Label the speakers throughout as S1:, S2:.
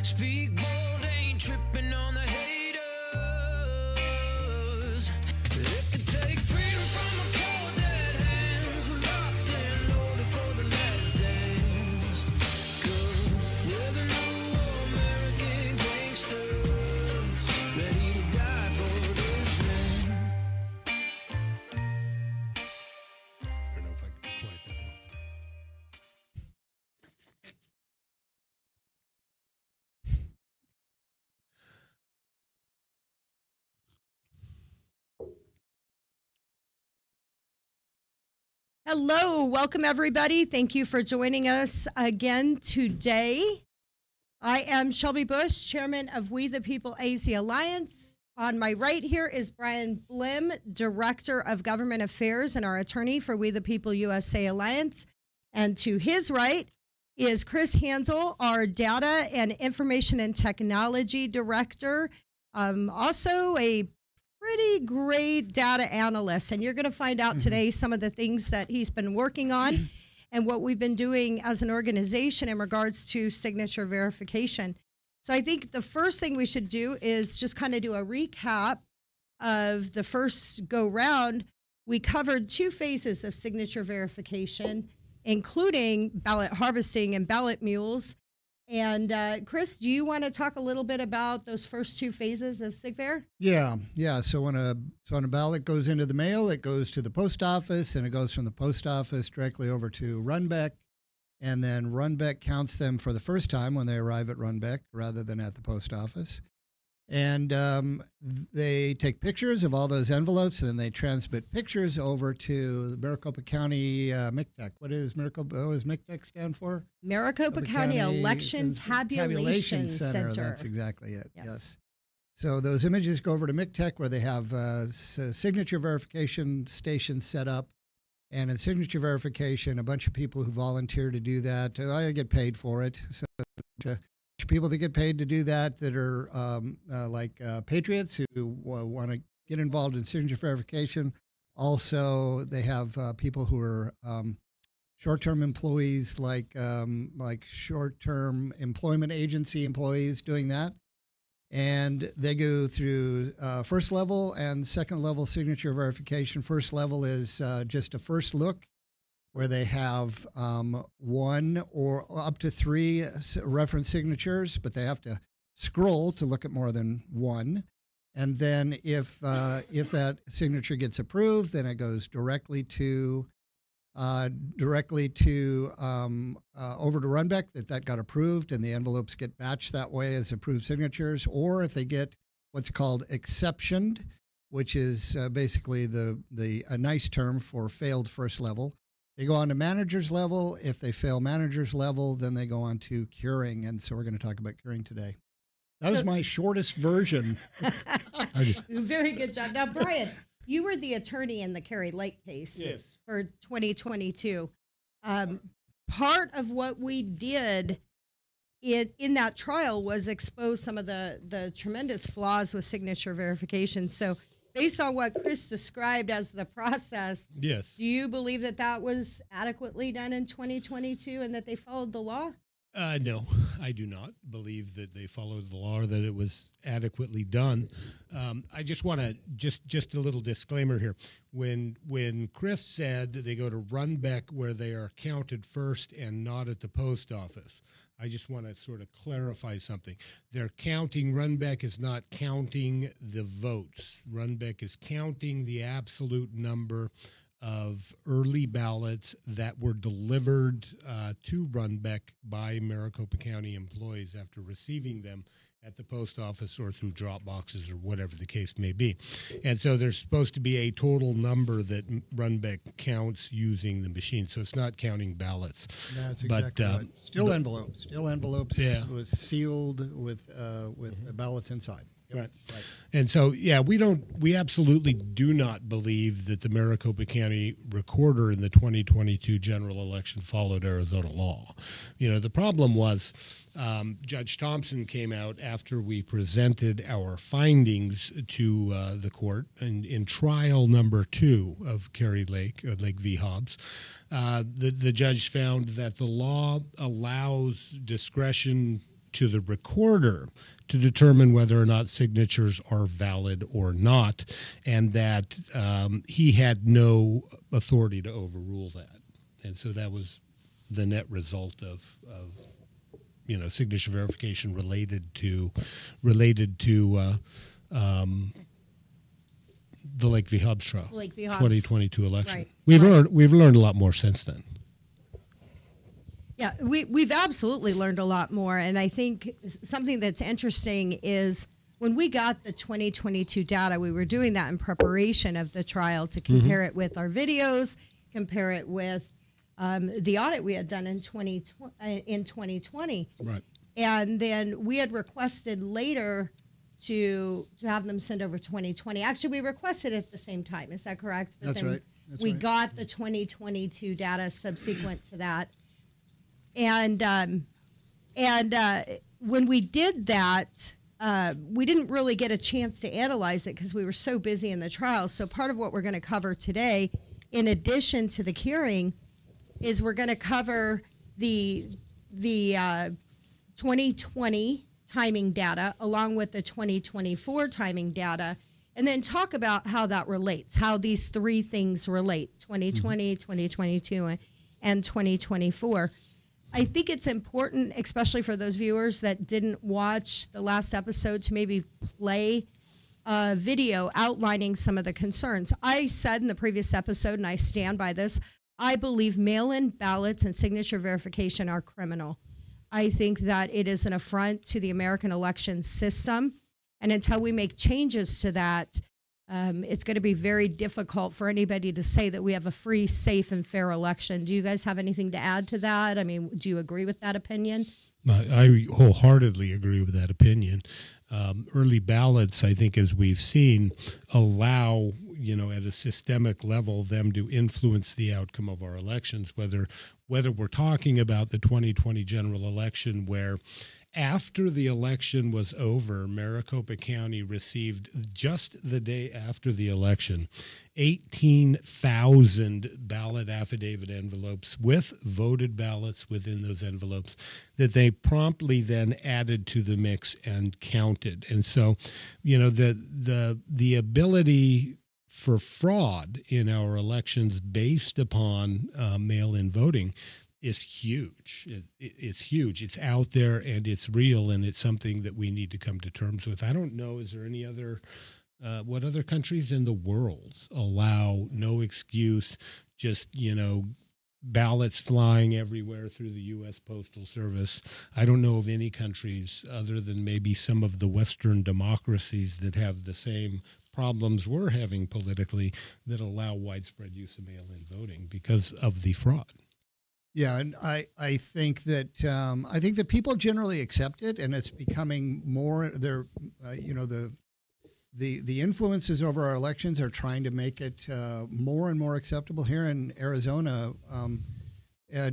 S1: Speak bold, ain't tripping on the haters. It could take freedom from a cold dead hands. We're locked and loaded for the last dance. 'Cause we're the new American gangsters, ready to die for this land.
S2: I don't know if I can be quite that long.
S3: Hello, welcome everybody. Thank you for joining us again today. I am Shelby Bush, Chairman of We the People AZ Alliance. On my right here is Brian Blim, Director of Government Affairs and our attorney for We the People USA Alliance. And to his right is Chris Hansel, our Data and Information and Technology Director, also a pretty great data analyst. And you're going to find out today some of the things that he's been working on and what we've been doing as an organization in regards to signature verification. So I think the first thing we should do is just kind of do a recap of the first go round. We covered 2 phases of signature verification, including ballot harvesting and ballot mules. And Chris, do you want to talk a little bit about those first 2 phases of SigVer?
S2: Yeah. So when a ballot goes into the mail, it goes to the post office, and it goes from the post office directly over to Runbeck, and then Runbeck counts them for the first time when they arrive at Runbeck rather than at the post office. And they take pictures of all those envelopes, and then they transmit pictures over to the Maricopa County MCTEC. What does MCTEC stand for?
S3: Maricopa County Election Tabulation Center.
S2: That's exactly it. Yes. So those images go over to MCTEC, where they have signature verification stations set up. And in signature verification, a bunch of people who volunteer to do that, I get paid for it. So people that get paid to do that are like patriots who want to get involved in signature verification. Also, they have people who are short-term employees, like short-term employment agency employees doing that. And they go through first level and second level signature verification. First level is just a first look, where they have 1 or up to 3 reference signatures, but they have to scroll to look at more than 1. And then if that signature gets approved, then it goes directly to over to Runbeck that got approved, and the envelopes get batched that way as approved signatures. Or if they get what's called exceptioned, which is basically a nice term for failed first level, they go on to manager's level. If they fail manager's level, then they go on to curing. And so we're going to talk about curing today. That was my shortest version.
S3: Very good job. Now, Brian, you were the attorney in the Kerry Lake case for 2022. Part of what we did in that trial was expose some of the tremendous flaws with signature verification. So based on what Chris described as the process, do you believe that was adequately done in 2022 and that they followed the law?
S2: No, I do not believe that they followed the law or that it was adequately done. I just want to just a little disclaimer here. When Chris said they go to Runbeck, where they are counted first and not at the post office, I just want to sort of clarify something. Runbeck is not counting the votes. Runbeck is counting the absolute number of early ballots that were delivered to Runbeck by Maricopa County employees after receiving them at the post office or through drop boxes or whatever the case may be. And so there's supposed to be a total number that Runbeck counts using the machine. So it's not counting ballots.
S4: That's exactly right. Still envelopes with sealed with ballots inside.
S2: Right. And so, we absolutely do not believe that the Maricopa County recorder in the 2022 general election followed Arizona law. The problem was Judge Thompson came out after we presented our findings to the court in trial number 2 of Kerry Lake v. Hobbs. The judge found that the law allows discretion
S5: to the recorder to determine whether or not signatures are valid or not, and that he had no authority to overrule that. And so that was the net result of signature verification related to the Lake v. Hobbs trial,
S3: Lake v. Hobbs.
S5: 2022 election.
S3: Right.
S5: We've learned a lot more since then.
S3: Yeah, we've absolutely learned a lot more. And I think something that's interesting is when we got the 2022 data, we were doing that in preparation of the trial to compare it with our videos, compare it with the audit we had done in 2020.
S5: Right.
S3: And then we had requested later to have them send over 2020. Actually, we requested it at the same time. Is that correct? But
S2: That's
S3: then
S2: right. That's
S3: we
S2: right.
S3: got the 2022 data subsequent to that. And when we did that, we didn't really get a chance to analyze it because we were so busy in the trial. So part of what we're going to cover today, in addition to the hearing, is we're going to cover the 2020 timing data along with the 2024 timing data, and then talk about how that relates, how these three things relate, 2020, 2022, and 2024. I think it's important, especially for those viewers that didn't watch the last episode, to maybe play a video outlining some of the concerns. I said in the previous episode, and I stand by this, I believe mail-in ballots and signature verification are criminal. I think that it is an affront to the American election system. And until we make changes to that, it's going to be very difficult for anybody to say that we have a free, safe, and fair election. Do you guys have anything to add to that? I mean, do you agree with that opinion?
S5: I wholeheartedly agree with that opinion. Early ballots, I think, as we've seen, allow, at a systemic level, them to influence the outcome of our elections, whether we're talking about the 2020 general election, where after the election was over, Maricopa County received, just the day after the election, 18,000 ballot affidavit envelopes with voted ballots within those envelopes that they promptly then added to the mix and counted. And so, the ability for fraud in our elections based upon mail-in voting is huge. It's huge. It's out there and it's real, and it's something that we need to come to terms with. I don't know, is there any other, what other countries in the world allow no excuse, just, ballots flying everywhere through the U.S. Postal Service? I don't know of any countries other than maybe some of the Western democracies that have the same problems we're having politically that allow widespread use of mail-in voting because of the fraud.
S2: Yeah, and I think that people generally accept it, and it's becoming more. The influences over our elections are trying to make it more and more acceptable. Here in Arizona,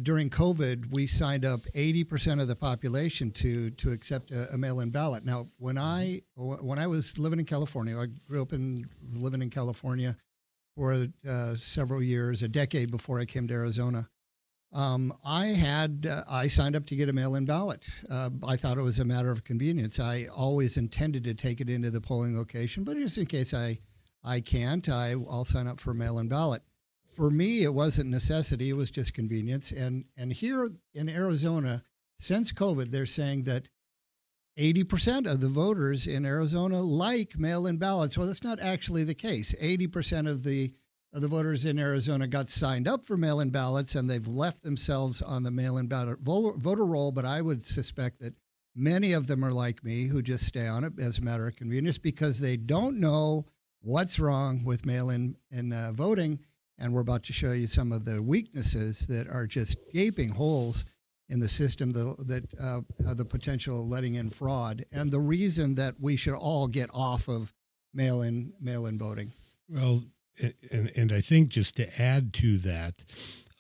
S2: during COVID, we signed up 80% of the population to accept a mail-in ballot. Now, when I was living in California, I grew up living in California for several years, a decade before I came to Arizona. I signed up to get a mail-in ballot. I thought it was a matter of convenience. I always intended to take it into the polling location, but just in case I can't, I'll sign up for a mail-in ballot. For me, it wasn't necessity. It was just convenience. And here in Arizona, since COVID, they're saying that 80% of the voters in Arizona like mail-in ballots. Well, that's not actually the case. 80% of the voters in Arizona got signed up for mail-in ballots, and they've left themselves on the mail-in ballot voter roll. But I would suspect that many of them are like me, who just stay on it as a matter of convenience because they don't know what's wrong with mail-in voting. And we're about to show you some of the weaknesses that are just gaping holes in the system that have the potential of letting in fraud, and the reason that we should all get off of mail-in voting.
S5: Well, and I think just to add to that,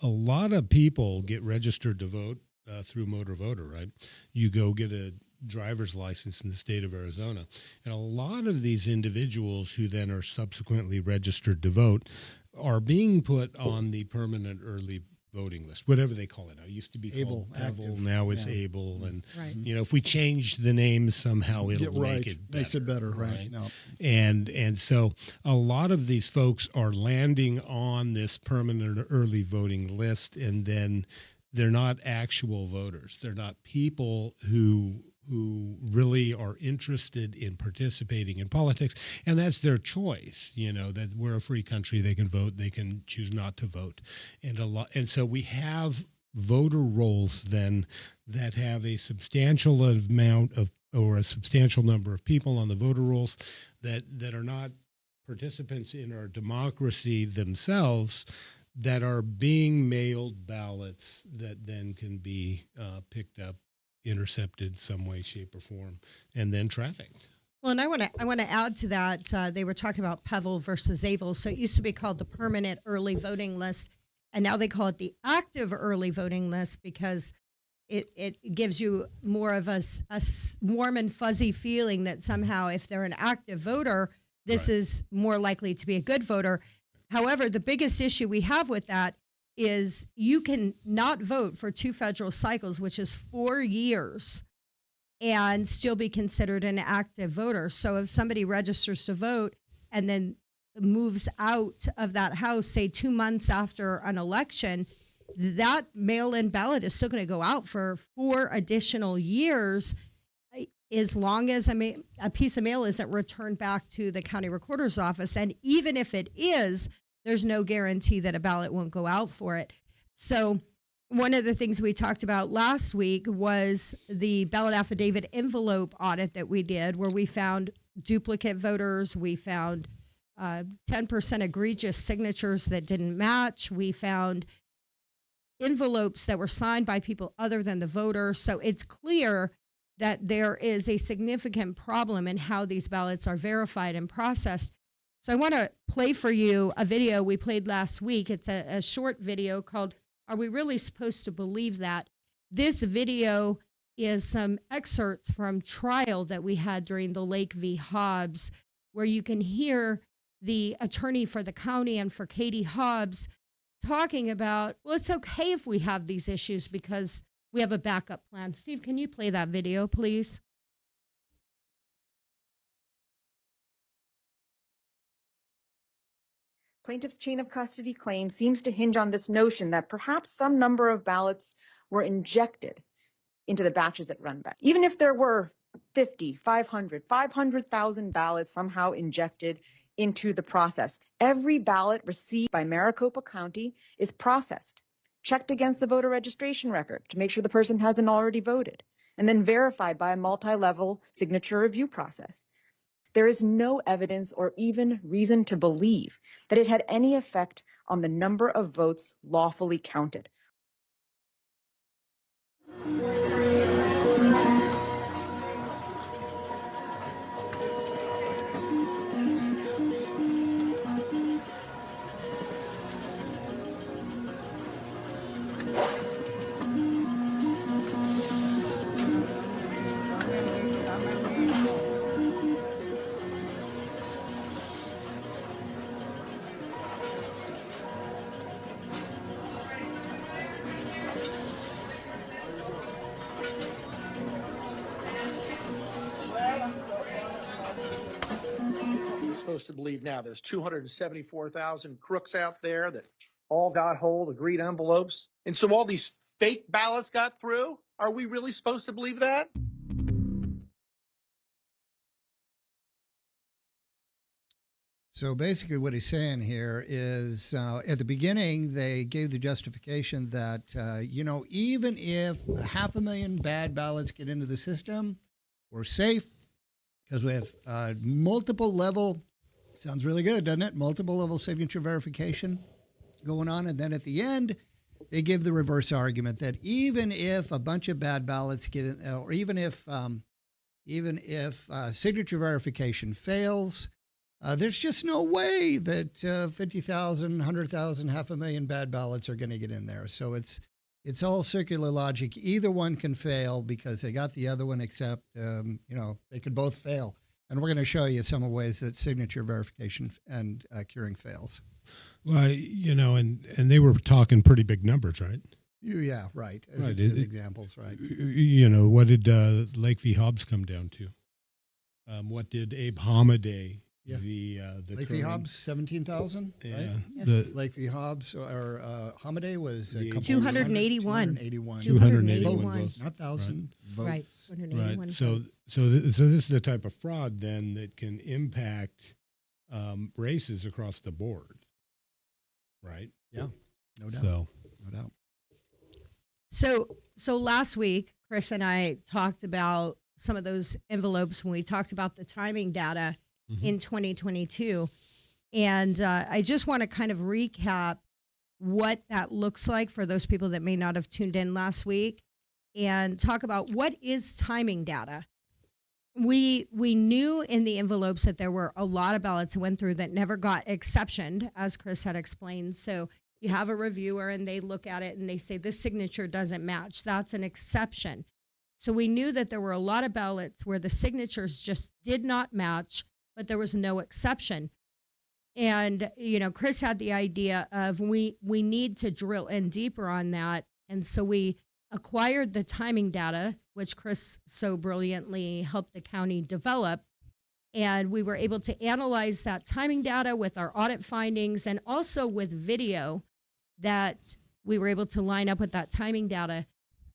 S5: a lot of people get registered to vote through Motor Voter, right? You go get a driver's license in the state of Arizona. And a lot of these individuals who then are subsequently registered to vote are being put on the permanent early voting list, whatever they call it now. It used to be
S4: Able,
S5: called Able,
S4: active.
S5: now it's
S4: Yeah.
S5: Able, and
S3: Right.
S5: if we change the name somehow, it'll
S4: right.
S5: make it better.
S4: Makes it better, right? No.
S5: And so a lot of these folks are landing on this permanent early voting list, and then they're not actual voters. They're not people who really are interested in participating in politics, and that's their choice. That we're a free country, they can vote, they can choose not to vote, and so we have voter rolls then that have a substantial amount of, or a substantial number of people on the voter rolls that are not participants in our democracy themselves, that are being mailed ballots that then can be picked up, intercepted some way, shape, or form, and then trafficked.
S3: Well, and I want to add to that. They were talking about Pevel versus Able. So it used to be called the permanent early voting list, and now they call it the active early voting list because it gives you more of a warm and fuzzy feeling that somehow if they're an active voter, this
S5: Right.
S3: is more likely to be a good voter. However, the biggest issue we have with that is you can not vote for 2 federal cycles, which is 4 years, and still be considered an active voter. So if somebody registers to vote and then moves out of that house, say 2 months after an election, that mail-in ballot is still going to go out for 4 additional years, as long as a piece of mail isn't returned back to the county recorder's office. And even if it is, there's no guarantee that a ballot won't go out for it. So one of the things we talked about last week was the ballot affidavit envelope audit that we did, where we found duplicate voters. We found 10% egregious signatures that didn't match. We found envelopes that were signed by people other than the voter. So it's clear that there is a significant problem in how these ballots are verified and processed. So I want to play for you a video we played last week. It's a short video called, "Are We Really Supposed to Believe That?" This video is some excerpts from trial that we had during the Lake v. Hobbs, where you can hear the attorney for the county and for Katie Hobbs talking about, well, it's okay if we have these issues because we have a backup plan. Steve, can you play that video, please?
S6: Plaintiff's chain of custody claim seems to hinge on this notion that perhaps some number of ballots were injected into the batches at Runback. Even if there were 50, 500, 500,000 ballots somehow injected into the process, every ballot received by Maricopa County is processed, checked against the voter registration record to make sure the person hasn't already voted, and then verified by a multi-level signature review process. There is no evidence or even reason to believe that it had any effect on the number of votes lawfully counted.
S7: Supposed to believe now there's 274,000 crooks out there that all got hold agreed envelopes, and so all these fake ballots got through. Are we really supposed to believe that?
S2: So basically what he's saying here is at the beginning, they gave the justification that, even if 500,000 bad ballots get into the system, we're safe because we have multiple level, sounds really good, doesn't it? Multiple level signature verification going on. And then at the end, they give the reverse argument that even if a bunch of bad ballots get in, or even if signature verification fails, there's just no way that 50,000, 100,000, 500,000 bad ballots are going to get in there. So it's all circular logic. Either one can fail because they got the other one, except they could both fail. And we're going to show you some of the ways that signature verification and curing fails.
S5: Well, and they were talking pretty big numbers, right?
S2: Yeah, right. As examples, right.
S5: What did Lake v. Hobbs come down to? What did Abe Hamadeh, the
S2: Lake v. Hobbs, 17,000, right?
S3: Yes.
S2: Lake v. Hobbs, or Hamadeh was a couple
S3: 281.
S5: 281
S2: votes, not 1,000 votes.
S3: Right. 281
S5: Right. So
S3: votes.
S5: this is the type of fraud then that can impact races across the board, right?
S2: Yeah, no doubt.
S5: So
S2: No doubt.
S3: So last week, Chris and I talked about some of those envelopes when we talked about the timing data in 2022. And I just want to kind of recap what that looks like for those people that may not have tuned in last week and talk about what is timing data. We knew in the envelopes that there were a lot of ballots that went through that never got exceptioned, as Chris had explained. So you have a reviewer and they look at it and they say, this signature doesn't match. That's an exception. So we knew that there were a lot of ballots where the signatures just did not match, but there was no exception. And, Chris had the idea of we need to drill in deeper on that. And so we acquired the timing data, which Chris so brilliantly helped the county develop. And we were able to analyze that timing data with our audit findings and also with video that we were able to line up with that timing data.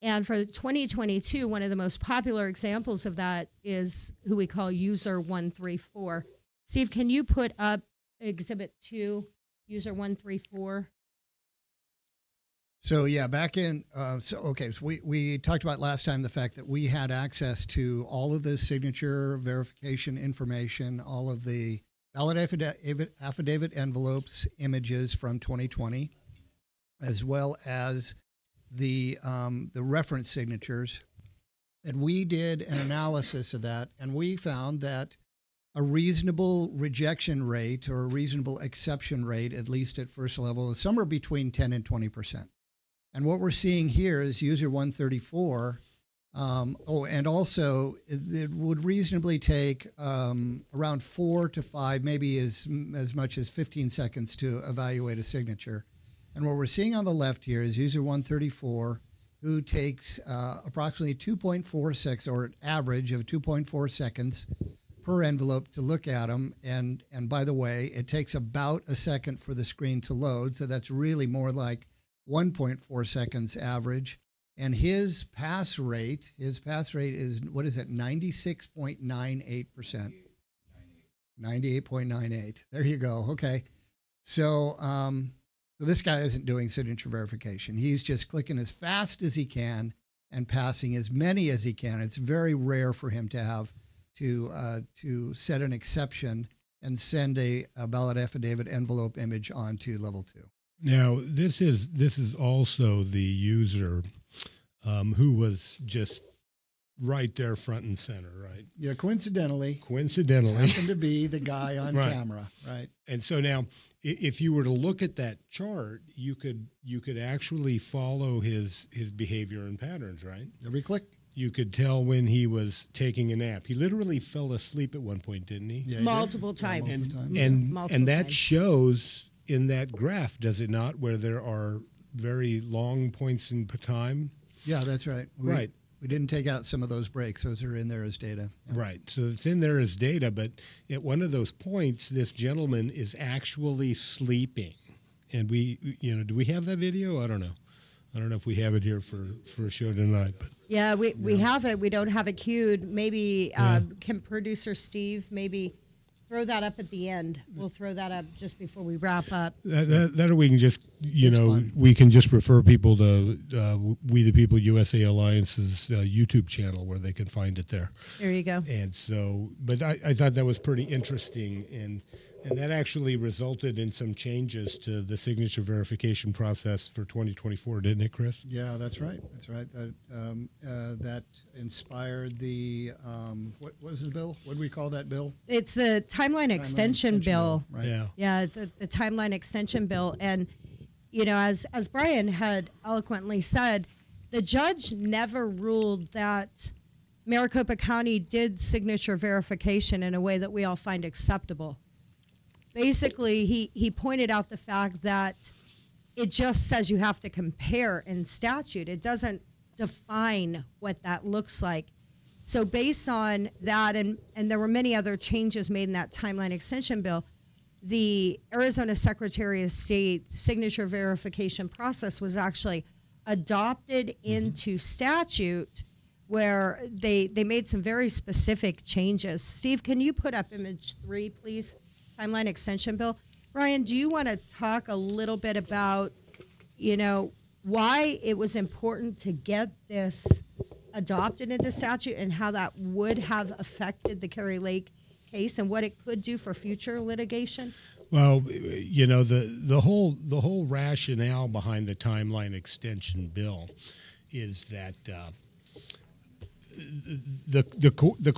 S3: And for 2022, one of the most popular examples of that is who we call user 134. Steve, can you put up Exhibit 2, user 134?
S2: So yeah, back in, so we talked about last time the fact that we had access to all of the signature verification information, all of the ballot affidavit envelopes, images from 2020, as well as the reference signatures. And we did an analysis of that, and we found that a reasonable rejection rate or a reasonable exception rate, at least at first level, is somewhere between 10 and 20%. And what we're seeing here is user 134. And also it would reasonably take around 4 to 5, maybe as much as 15 seconds to evaluate a signature. And what we're seeing on the left here is user 134, who takes approximately 2.46, or an average of 2.4 seconds per envelope to look at them. And by the way, it takes about a second for the screen to load. So that's really more like 1.4 seconds average. And his pass rate is, what is it, 96.98%. 98.98. There you go. Okay. So, so this guy isn't doing signature verification. He's just clicking as fast as he can and passing as many as he can. It's very rare for him to have to set an exception and send a ballot affidavit envelope image on to level 2.
S5: Now, this is also the user who was just right there front and center, right?
S2: Yeah, coincidentally happened to be the guy on camera, right?
S5: And so now, if you were to look at that chart, you could actually follow his behavior and patterns, right?
S2: Every click.
S5: You could tell when he was taking a nap. He literally fell asleep at one point, didn't he?
S2: Yeah,
S3: multiple times.
S5: And that shows in that graph, does it not, where there are very long points in time?
S2: Yeah, that's right.
S5: Right.
S2: We didn't take out some of those breaks. Those are in there as data. Yeah.
S5: Right. So it's in there as data, but at one of those points, this gentleman is actually sleeping. And we, do we have that video? I don't know. I don't know if we have it here for a show tonight. But
S3: Yeah, we have it. We don't have it queued. Maybe can producer Steve maybe throw that up at the end? We'll throw that up just before we wrap up.
S5: That or we can just, we can just refer people to We the People USA Alliance's YouTube channel where they can find it there.
S3: There you go.
S5: And so, but I thought that was pretty interesting. And that actually resulted in some changes to the signature verification process for 2024, didn't it, Chris?
S2: Yeah, that's right. That's right. That inspired the, what was the bill? What do we call that bill?
S3: It's the timeline extension bill.
S2: Right.
S5: Yeah.
S3: Yeah, the timeline extension bill. And, as Brian had eloquently said, the judge never ruled that Maricopa County did signature verification in a way that we all find acceptable. Basically, he pointed out the fact that it just says you have to compare in statute. It doesn't define what that looks like. So based on that, and there were many other changes made in that timeline extension bill, the Arizona Secretary of State signature verification process was actually adopted into statute, where they made some very specific changes. Steve, can you put up image 3, please? Timeline extension bill. Brian, do you want to talk a little bit about, why it was important to get this adopted into statute and how that would have affected the Kerry Lake case and what it could do for future litigation?
S5: Well, the whole rationale behind the timeline extension bill is that the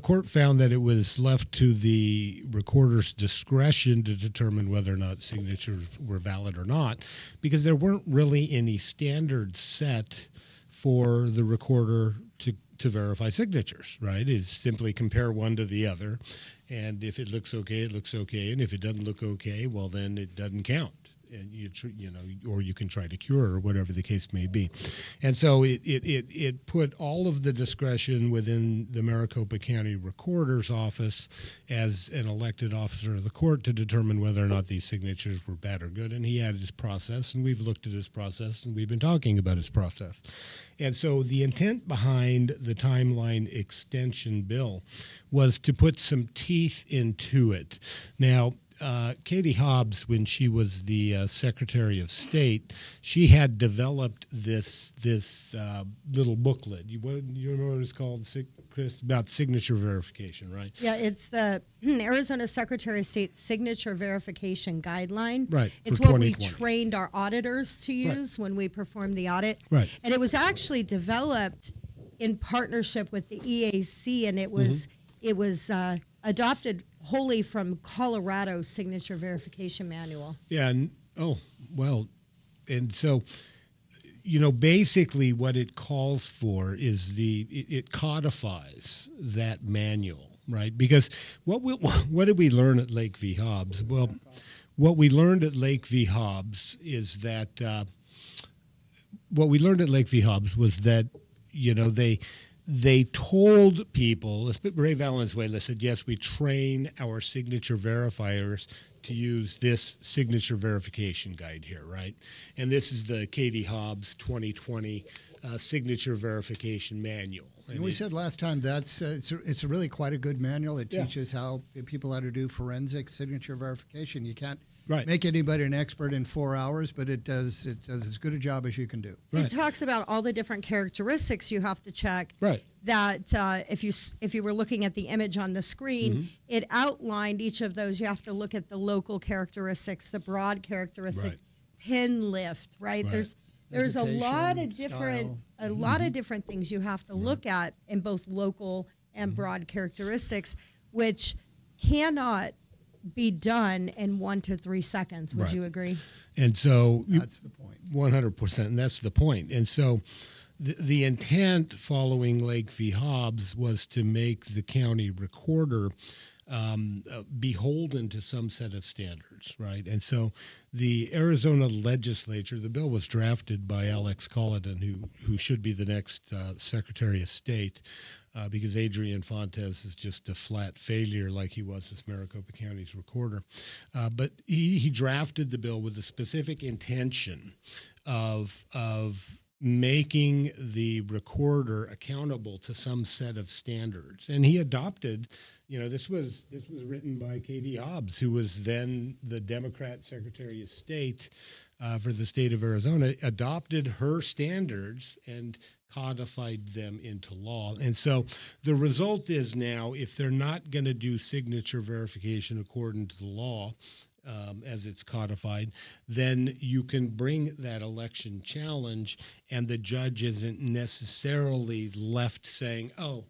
S5: court found that it was left to the recorder's discretion to determine whether or not signatures were valid or not, because there weren't really any standards set for the recorder to verify signatures, right? It's simply compare one to the other, and if it looks okay, it looks okay, and if it doesn't look okay, well, then it doesn't count. And or you can try to cure, or whatever the case may be. And so it put all of the discretion within the Maricopa County Recorder's office as an elected officer of the court to determine whether or not these signatures were bad or good. And he had his process, and we've looked at his process, and we've been talking about his process. And so the intent behind the timeline extension bill was to put some teeth into it. Now, Katie Hobbs, when she was the Secretary of State, she had developed this little booklet. You remember what it's called, Chris? About signature verification, right?
S3: Yeah, it's the Arizona Secretary of State Signature Verification Guideline.
S5: Right.
S3: It's what we trained our auditors to use when we performed the audit.
S5: Right.
S3: And it was actually developed in partnership with the EAC, and it was adopted wholly from Colorado's signature verification manual.
S5: Yeah. And so, basically what it calls for is it codifies that manual, right? Because what did we learn at Lake v. Hobbs? Well, what we learned at Lake v. Hobbs is that was that, they told people, Ray Valenzuela said, yes, we train our signature verifiers to use this signature verification guide here, right? And this is the Katie Hobbs 2020 signature verification manual.
S2: And we said last time it's really quite a good manual. It teaches how people how to do forensic signature verification. You can't make anybody an expert in 4 hours, but it does as good a job as you can do.
S3: Right. It talks about all the different characteristics you have to check.
S5: Right.
S3: That if you were looking at the image on the screen, it outlined each of those. You have to look at the local characteristics, the broad characteristic, pin lift. Right. There's a lot of different different things you have to look at in both local and broad characteristics, which cannot be done in 1 to 3 seconds. Would you agree?
S5: And so
S2: that's the point.
S5: 100%. And that's the point. And so the intent following Lake v. Hobbs was to make the county recorder beholden to some set of standards, right? And so the Arizona legislature, the bill was drafted by Alex Colladon, who should be the next Secretary of State, because Adrian Fontes is just a flat failure like he was as Maricopa County's recorder. But he drafted the bill with the specific intention of making the recorder accountable to some set of standards. And he adopted, this was written by Katie Hobbs, who was then the Democrat Secretary of State for the state of Arizona, adopted her standards and codified them into law. And so the result is now, if they're not going to do signature verification according to the law, as it's codified, then you can bring that election challenge, and the judge isn't necessarily left saying, oh,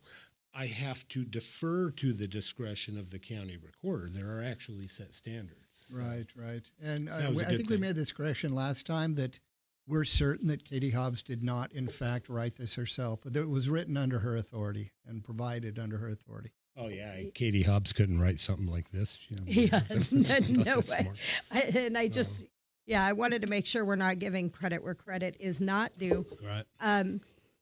S5: I have to defer to the discretion of the county recorder. There are actually set standards.
S2: Right. And
S5: So
S2: I think we made this correction last time that we're certain that Katie Hobbs did not, in fact, write this herself, but it was written under her authority and provided under her authority.
S5: Oh, yeah. Katie Hobbs couldn't write something like this.
S3: Yeah, no way.
S5: Smart.
S3: I wanted to make sure we're not giving credit where credit is not due.
S5: Right.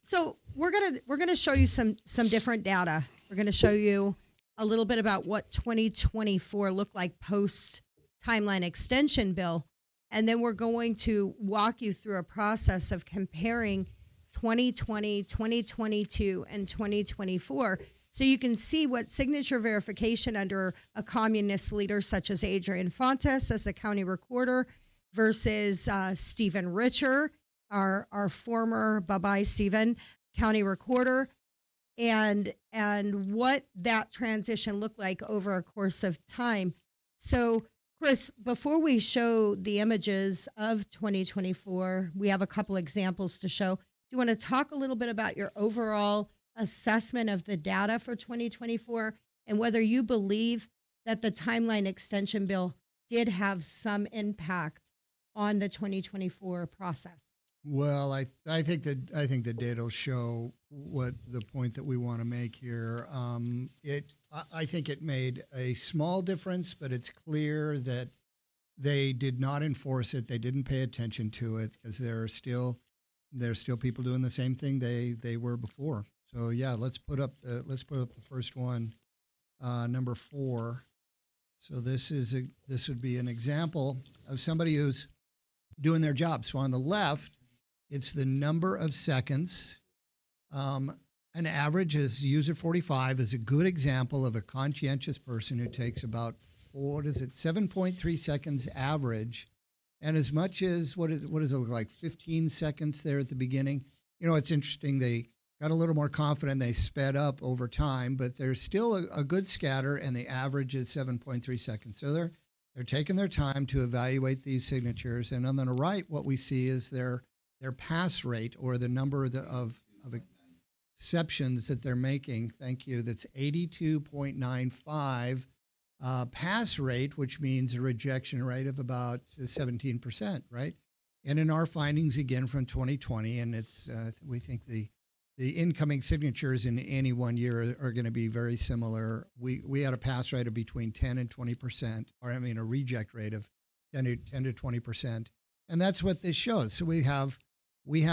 S3: So we're gonna show you some different data. We're gonna show you a little bit about what 2024 looked like post timeline extension bill, and then we're going to walk you through a process of comparing 2020, 2022, and 2024. So you can see what signature verification under a communist leader such as Adrian Fontes as the county recorder versus Stephen Richer, our former, bye-bye Stephen, county recorder, and what that transition looked like over a course of time. So Chris, before we show the images of 2024, we have a couple examples to show. Do you want to talk a little bit about your overall assessment of the data for 2024 and whether you believe that the timeline extension bill did have some impact on the 2024 process?
S2: Well, I think the data will show what the point that we want to make here. I think it made a small difference, but it's clear that they did not enforce it. They didn't pay attention to it because there's still people doing the same thing they were before. So yeah, let's put up the first one, number 4. So this would be an example of somebody who's doing their job. So on the left, it's the number of seconds. An average is user 45 is a good example of a conscientious person who takes about 7.3 seconds average, and as much as what does it look like, 15 seconds there at the beginning. You know, it's interesting. They got a little more confident. They sped up over time, but there's still a good scatter, and the average is 7.3 seconds. So they're taking their time to evaluate these signatures, and on the right, what we see is their pass rate, or the number of exceptions that they're making. Thank you. That's 82.95 pass rate, which means a rejection rate of about 17%, right? And in our findings, again, from 2020, and it's we think the incoming signatures in any one year are going to be very similar. We had a pass rate of between 10 and 20%, or I mean a reject rate of 10 to 20%. And that's what this shows. So we have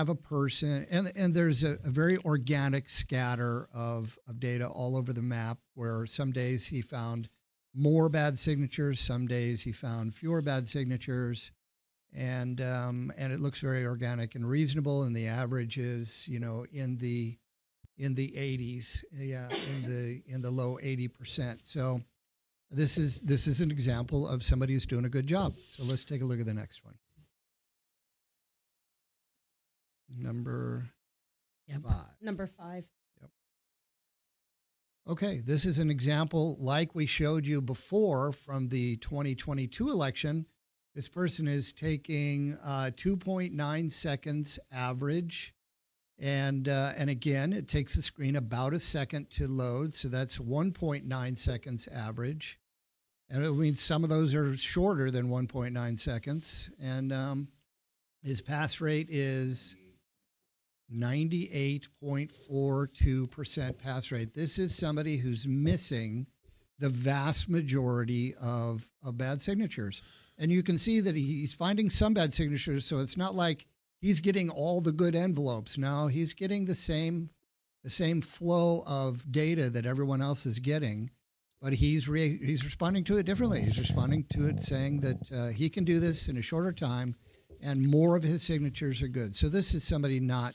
S2: a person, and there's a very organic scatter of data all over the map, where some days he found more bad signatures, some days he found fewer bad signatures, and it looks very organic and reasonable. And the average is, in the 80s, in the low 80%. So this is an example of somebody who's doing a good job. So let's take a look at the next one. Number 5.
S3: Number 5.
S2: Yep. Okay, this is an example like we showed you before from the 2022 election. This person is taking 2.9 seconds average, and again, it takes the screen about a second to load, so that's 1.9 seconds average, and it means some of those are shorter than 1.9 seconds, and his pass rate is 98.42% pass rate. This is somebody who's missing the vast majority of bad signatures. And you can see that he's finding some bad signatures, so it's not like he's getting all the good envelopes. No, he's getting the same flow of data that everyone else is getting, but he's responding to it differently. He's responding to it saying that he can do this in a shorter time, and more of his signatures are good. So this is somebody not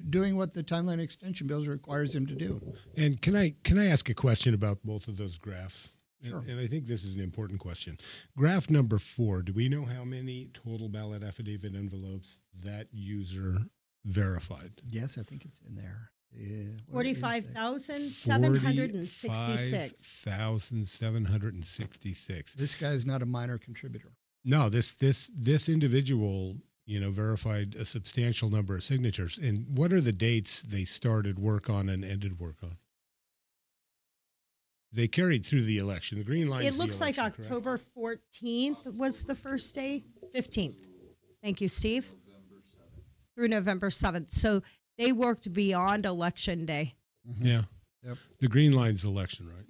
S2: doing what the timeline extension bill requires him to do.
S5: And can I ask a question about both of those graphs?
S2: Sure.
S5: And I think this is an important question. Graph number 4, do we know how many total ballot affidavit envelopes that user verified?
S2: Yes, I think it's in there.
S3: 45,766.
S5: 45,766.
S2: This guy's not a minor contributor.
S5: No, this individual, verified a substantial number of signatures. And what are the dates they started work on and ended work on? They carried through the election. The green line.
S3: It looks like October 14th was the first day. 15th. Thank you, Steve. through November 7th. So they worked beyond Election Day.
S5: Yeah.
S2: Yep.
S5: The green line's election, right?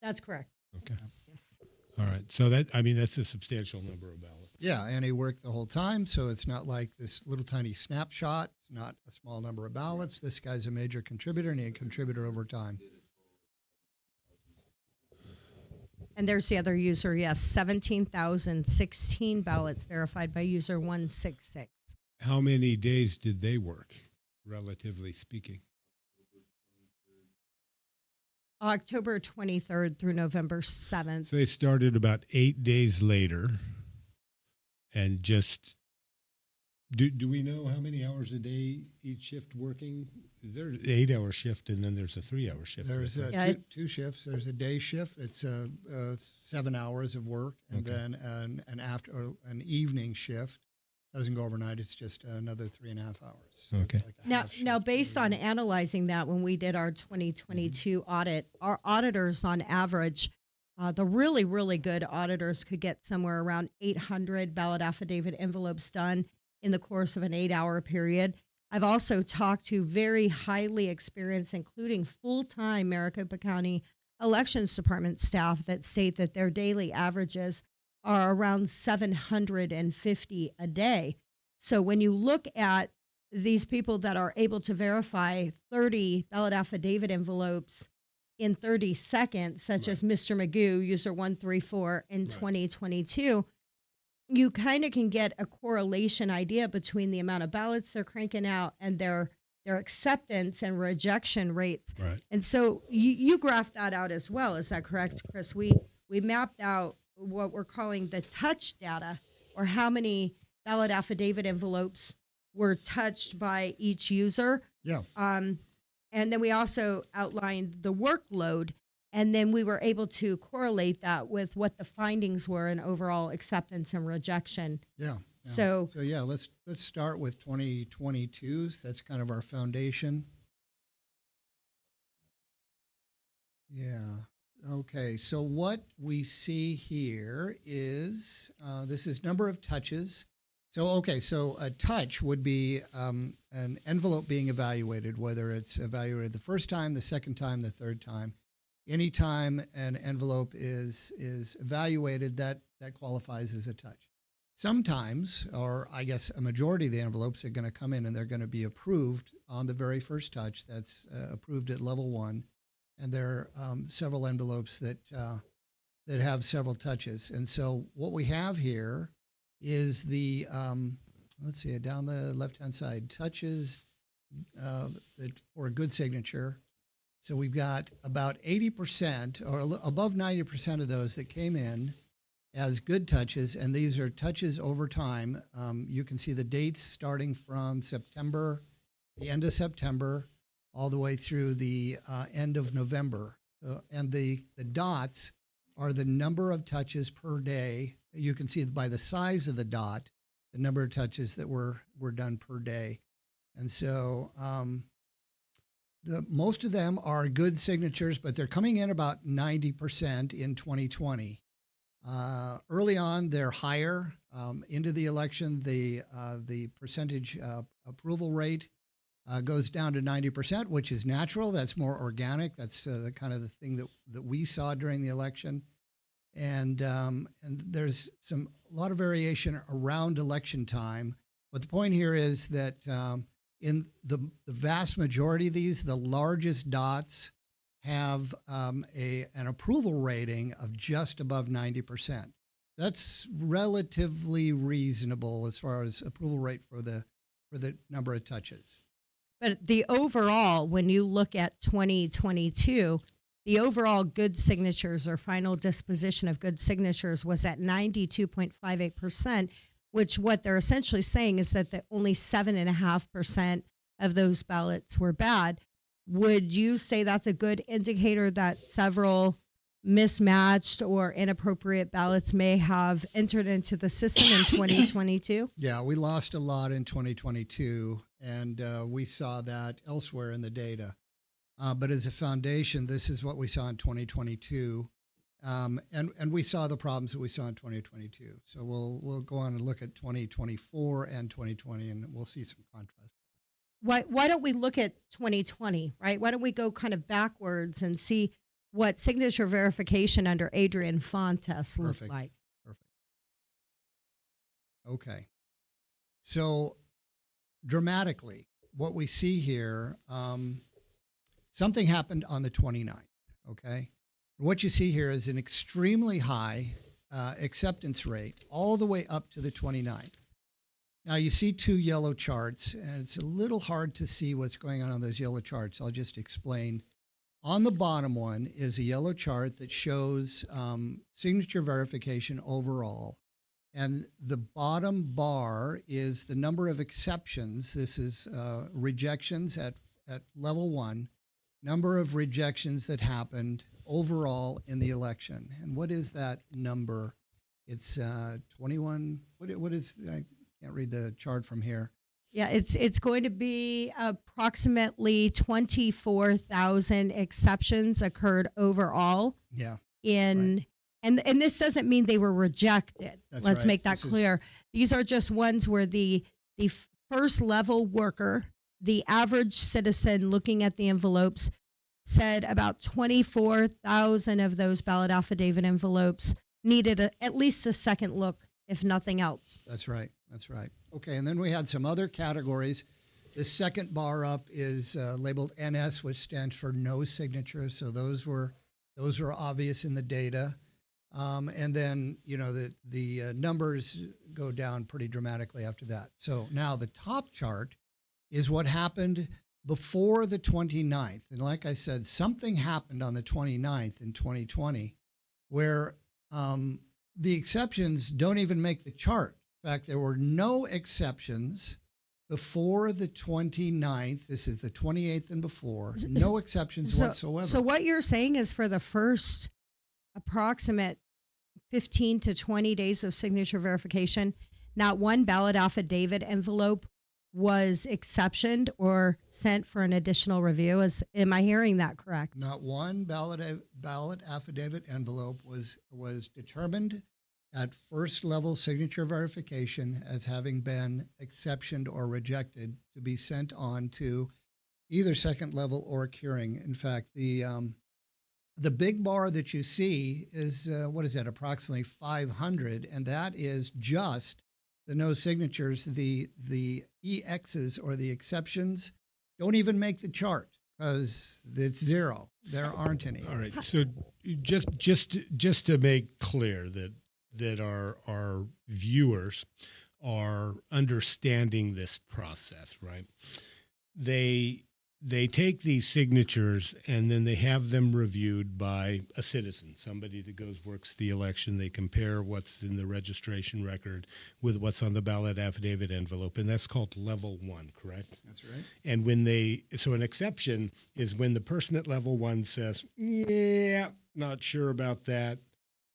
S3: That's correct.
S5: Okay.
S3: Yes.
S5: All right. So that's a substantial number of ballots.
S2: Yeah, and he worked the whole time, so it's not like this little tiny snapshot. It's not a small number of ballots. This guy's a major contributor, and he contributed over time.
S3: And there's the other user, yes, 17,016 ballots verified by user 166.
S5: How many days did they work, relatively speaking?
S3: October 23rd through November 7th.
S5: So they started about 8 days later, and just do we know how many hours a day each shift working? There's an 8-hour shift, and then there's a 3-hour shift.
S2: There's
S3: Yeah,
S2: two shifts. There's a day shift. It's 7 hours of work, and
S5: Okay.
S2: then an evening shift. Doesn't go overnight. It's just another 3.5 hours. So it's
S5: Okay.
S2: like a
S3: Now,
S2: half shift
S3: based on
S2: every day.
S3: analyzing that, when we did our 2022 audit, our auditors on average, the really, really good auditors could get somewhere around 800 ballot affidavit envelopes done in the course of an 8-hour period. I've also talked to very highly experienced, including full-time Maricopa County Elections Department staff that state that their daily averages are around 750 a day. So when you look at these people that are able to verify 30 ballot affidavit envelopes in 30 seconds, such as Mr. Magoo, user 134 in 2022, you kind of can get a correlation idea between the amount of ballots they're cranking out and their acceptance and rejection rates.
S5: Right.
S3: And so you graphed that out as well. Is that correct, Chris? We mapped out what we're calling the touch data, or how many ballot affidavit envelopes were touched by each user.
S2: Yeah.
S3: And then we also outlined the workload, and then we were able to correlate that with what the findings were in overall acceptance and rejection.
S2: Yeah.
S3: So
S2: yeah, let's start with 2022. That's kind of our foundation. Yeah. Okay. So what we see here is this is number of touches. So a touch would be an envelope being evaluated, whether it's evaluated the first time, the second time, the third time. Anytime an envelope is evaluated, that qualifies as a touch. Sometimes, or I guess a majority of the envelopes are going to come in and they're going to be approved on the very first touch. That's approved at level 1, and there are several envelopes that have several touches. And so what we have here is the let's see, down the left-hand side, touches for a good signature. So we've got about 80% or above 90% of those that came in as good touches, and these are touches over time. You can see the dates starting from September, the end of September, all the way through the end of November. And the dots are the number of touches per day. You can see by the size of the dot, the number of touches that were done per day. And so most of them are good signatures, but they're coming in about 90% in 2020. Early on, they're higher. Into the election, the percentage approval rate goes down to 90%, which is natural. That's more organic. That's the kind of the thing that we saw during the election. And there's a lot of variation around election time. But the point here is that in the vast majority of these, the largest dots have an approval rating of just above 90%. That's relatively reasonable as far as approval rate for the number of touches.
S3: But the overall, when you look at 2022, the overall good signatures or final disposition of good signatures was at 92.58%, which what they're essentially saying is that only 7.5% of those ballots were bad. Would you say that's a good indicator that several mismatched or inappropriate ballots may have entered into the system in 2022?
S2: Yeah, we lost a lot in 2022, and we saw that elsewhere in the data. But as a foundation, this is what we saw in 2022. And we saw the problems that we saw in 2022. So we'll go on and look at 2024 and 2020, and we'll see some contrast.
S3: Why don't we look at 2020, right? Why don't we go kind of backwards and see what signature verification under Adrian Fontes looked like?
S2: Perfect. Okay. So dramatically, what we see here, something happened on the 29th, okay? What you see here is an extremely high acceptance rate all the way up to the 29th. Now you see two yellow charts, and it's a little hard to see what's going on those yellow charts. I'll just explain. On the bottom one is a yellow chart that shows signature verification overall. And the bottom bar is the number of exceptions. This is rejections at level 1, number of rejections that happened overall in the election. And what is that number? It's 21. What is, I can't read the chart from here.
S3: Yeah, it's going to be approximately 24,000 exceptions occurred overall.
S2: Yeah.
S3: In right. and this doesn't mean they were rejected.
S2: That's
S3: Let's
S2: right.
S3: make that clear. These are just ones where the first level worker, the average citizen looking at the envelopes, said about 24,000 of those ballot affidavit envelopes needed at least a second look, if nothing else.
S2: That's right. Okay, and then we had some other categories. The second bar up is labeled NS, which stands for no signature. So those were obvious in the data. And then, the numbers go down pretty dramatically after that. So now the top chart is what happened before the 29th. And like I said, something happened on the 29th in 2020 where the exceptions don't even make the chart. In fact, there were no exceptions before the 29th. This is the 28th and before. No exceptions whatsoever.
S3: So what you're saying is for the first approximate 15 to 20 days of signature verification, not one ballot affidavit envelope was exceptioned or sent for an additional review. Am I hearing that correct?
S2: Not one ballot affidavit envelope was determined at first level signature verification as having been exceptioned or rejected to be sent on to either second level or curing. In fact, the big bar that you see is, what is that, approximately 500, and that is just the no signatures. The EXs or the exceptions don't even make the chart because it's zero. There aren't any.
S5: All right. So just to make clear that our viewers are understanding this process, right? They take these signatures and then they have them reviewed by a citizen, somebody that works the election. They compare what's in the registration record with what's on the ballot affidavit envelope, and that's called level 1, correct?
S2: That's right.
S5: And so an exception is when the person at level 1 says, yeah, not sure about that,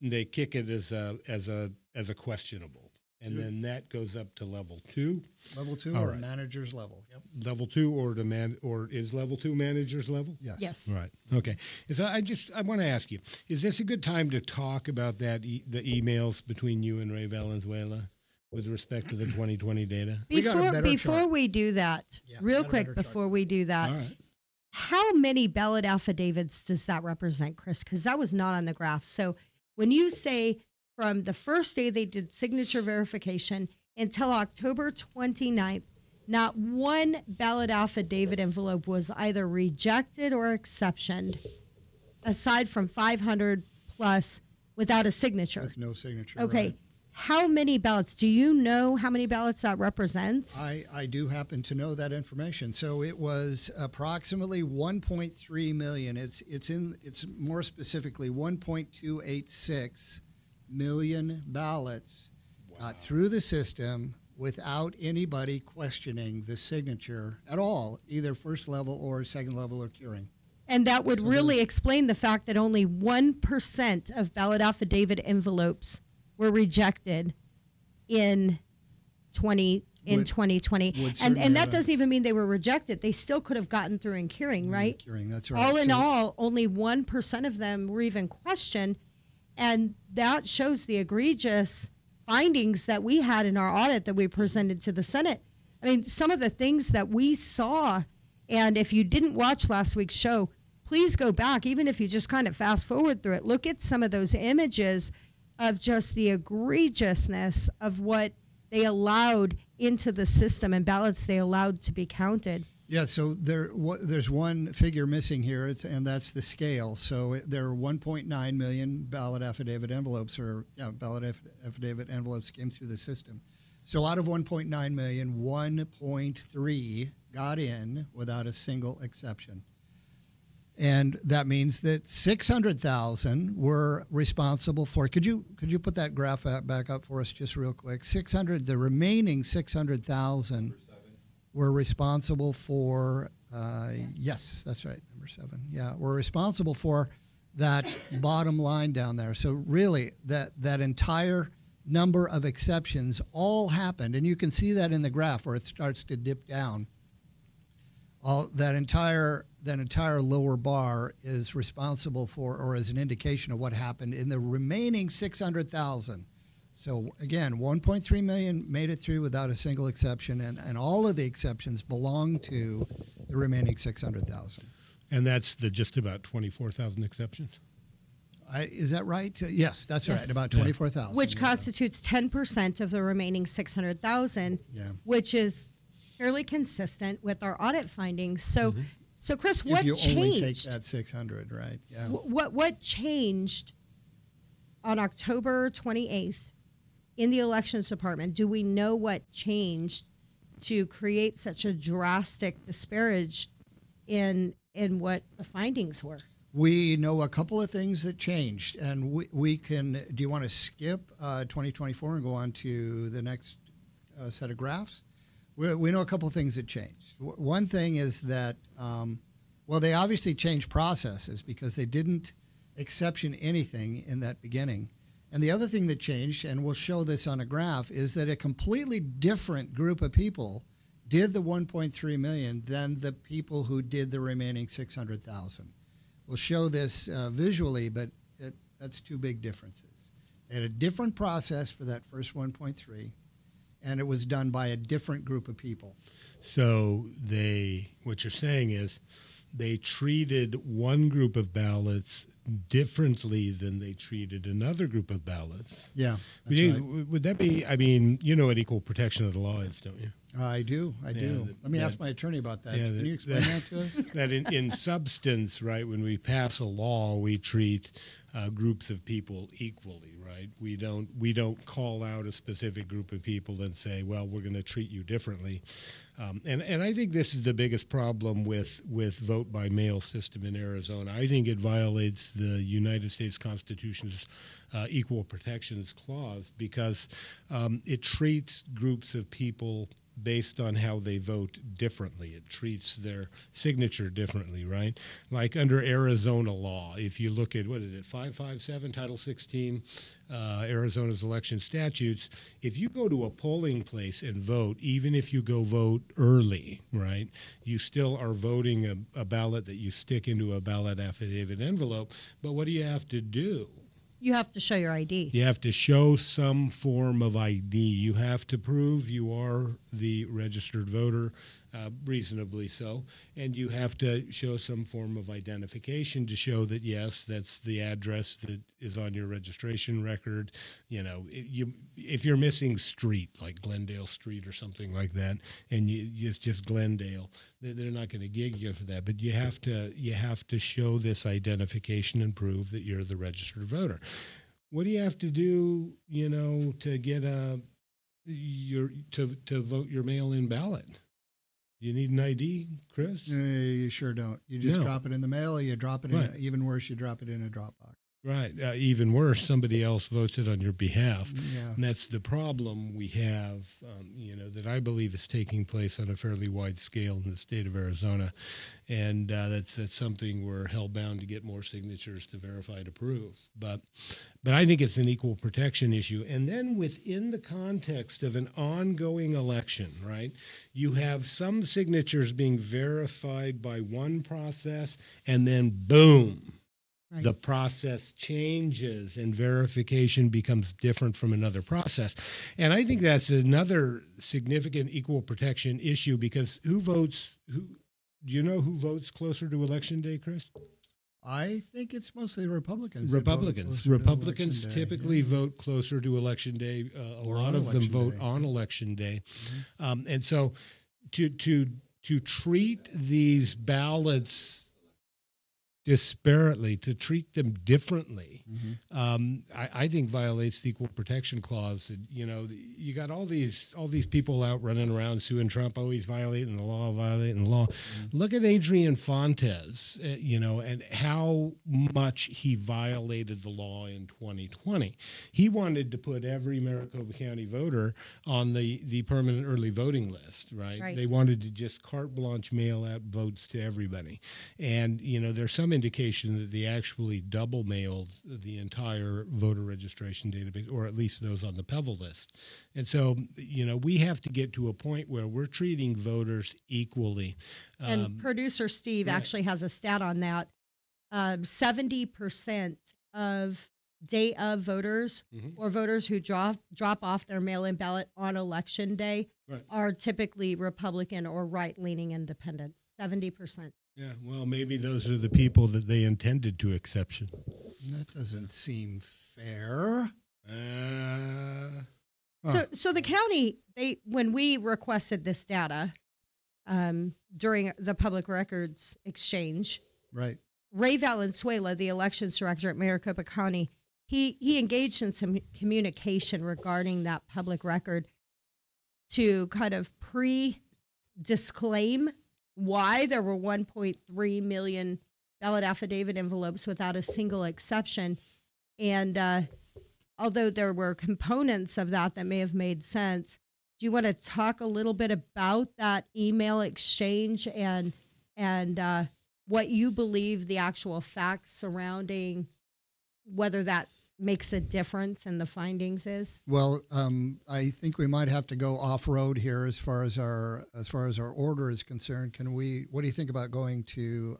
S5: and they kick it as a questionable. And then that goes up to level 2.
S2: Level 2
S5: All
S2: or
S5: right.
S2: manager's level. Yep.
S5: Level 2 or is level 2 manager's level?
S2: Yes.
S3: Yes.
S5: Right. Okay. So I want to ask you, is this a good time to talk about the emails between you and Ray Valenzuela with respect to the 2020 data?
S3: Before we do that,
S2: Yeah,
S3: real
S2: got a
S3: quick,
S2: better chart.
S3: before we do that,
S5: All right.
S3: how many ballot affidavits does that represent, Chris? Because that was not on the graph. So when you say from the first day they did signature verification until October 29th, not one ballot affidavit envelope was either rejected or exceptioned, aside from 500 plus without a signature.
S2: With no signature.
S3: Okay.
S2: Right.
S3: How many ballots? Do you know how many ballots that represents?
S2: I do happen to know that information. So it was approximately 1.3 million. It's more specifically 1.286 million ballots through the system without anybody questioning the signature at all, either first level or second level or curing.
S3: And that would really explain the fact that only 1% of ballot affidavit envelopes were rejected in 2020. And that doesn't even mean they were rejected. They still could have gotten through in curing, right?
S2: Curing, that's right.
S3: All in all, only 1% of them were even questioned. And that shows the egregious findings that we had in our audit that we presented to the Senate. I mean, some of the things that we saw, and if you didn't watch last week's show, please go back, even if you just kind of fast forward through it. Look at some of those images of just the egregiousness of what they allowed into the system and ballots they allowed to be counted.
S2: Yeah, so there's one figure missing here, and that's the scale. So there are 1.9 million ballot affidavit envelopes, affidavit envelopes came through the system. So out of 1.9 million, 1.3 got in without a single exception. And that means that 600,000 were responsible for. Could you put that graph back up for us just real quick? The remaining 600,000 were responsible for. Yes, that's right, number 7. Yeah, we're responsible for that bottom line down there. So really, that entire number of exceptions all happened, and you can see that in the graph where it starts to dip down. All that entire lower bar is responsible for, or is an indication of what happened in the remaining 600,000. So again, 1.3 million made it through without a single exception, and all of the exceptions belong to the remaining 600,000.
S5: And that's the just about 24,000 exceptions?
S2: Is that right? Yes, that's
S3: Yes.
S2: right, about 24,000.
S3: Which constitutes 10% of the remaining 600,000, which is fairly consistent with our audit findings. So, so Chris, what
S2: if you
S3: changed?
S2: only take that 600, right? Yeah.
S3: What changed on October 28th in the elections department? Do we know what changed to create such a drastic disparage in what the findings were?
S2: We know a couple of things that changed, and we can. Do you want to skip 2024 and go on to the next set of graphs? We know a couple of things that changed. One thing is that, they obviously changed processes because they didn't exception anything in that beginning. And the other thing that changed, and we'll show this on a graph, is that a completely different group of people did the 1.3 million than the people who did the remaining 600,000. We'll show this visually, but that's two big differences. They had a different process for that first 1.3, and it was done by a different group of people.
S5: So what you're saying is they treated one group of ballots differently than they treated another group of ballots.
S2: Yeah, that's right.
S5: Would that be, I mean, you know what equal protection of the law is, don't you?
S2: I do. Let me ask my attorney about that. Can you explain that to us?
S5: That in substance, right, when we pass a law, we treat groups of people equally, right? We don't call out a specific group of people and say, well, we're going to treat you differently. And I think this is the biggest problem with vote by mail system in Arizona. I think it violates the United States Constitution's equal protections clause because it treats groups of people based on how they vote differently. It treats their signature differently, right? Like under Arizona law, if you look at, 557, Title 16, Arizona's election statutes, if you go to a polling place and vote, even if you go vote early, right, you still are voting a ballot that you stick into a ballot affidavit envelope. But what do you have to do?
S3: You have to show your ID.
S5: You have to show some form of ID. You have to prove you are the registered voter, reasonably so, and you have to show some form of identification to show that, yes, that's the address that is on your registration record. You know, if you're missing street, like Glendale Street or something like that, and it's just Glendale, they're not going to gig you for that. But you have to show this identification and prove that you're the registered voter. What do you have to do, to get to vote your mail-in ballot? You need an ID, Chris?
S2: You sure don't. You just drop it in the mail, or you drop it in, even worse, you drop it in a Dropbox.
S5: Right. Even worse, somebody else votes it on your behalf.
S2: Yeah.
S5: And that's the problem we have, that I believe is taking place on a fairly wide scale in the state of Arizona. And that's something we're hell-bound to get more signatures to verify to prove. But I think it's an equal protection issue. And then within the context of an ongoing election, right, you have some signatures being verified by one process, and then boom, the process changes and verification becomes different from another process. And I think that's another significant equal protection issue, because do you know who votes closer to Election Day, Chris?
S2: I think it's mostly Republicans.
S5: Republicans typically vote closer to Election Day. A lot of them vote on Election Day. And so to treat these ballots disparately, to treat them differently, I think violates the Equal Protection Clause. You know, you got all these people out running around suing Trump, always violating the law. Look at Adrian Fontes, and how much he violated the law in 2020. He wanted to put every Maricopa County voter on the permanent early voting list, right? They wanted to just carte blanche mail out votes to everybody. And, there's some indication that they actually double mailed the entire voter registration database, or at least those on the PEVL list. And so, we have to get to a point where we're treating voters equally.
S3: And producer Steve actually has a stat on that. 70% of day of voters or voters who drop off their mail-in ballot on Election Day are typically Republican or right-leaning independents. 70%.
S5: Yeah, well, maybe those are the people that they intended to exception.
S2: That doesn't seem fair.
S3: So the county, when we requested this data during the public records exchange,
S2: right?
S3: Ray Valenzuela, the elections director at Maricopa County, he engaged in some communication regarding that public record to kind of pre-disclaim why there were 1.3 million ballot affidavit envelopes without a single exception. And although there were components of that may have made sense, do you want to talk a little bit about that email exchange and what you believe the actual facts surrounding whether that makes a difference in the findings is?
S2: Well, I think we might have to go off-road here as far as our order is concerned. What do you think about going to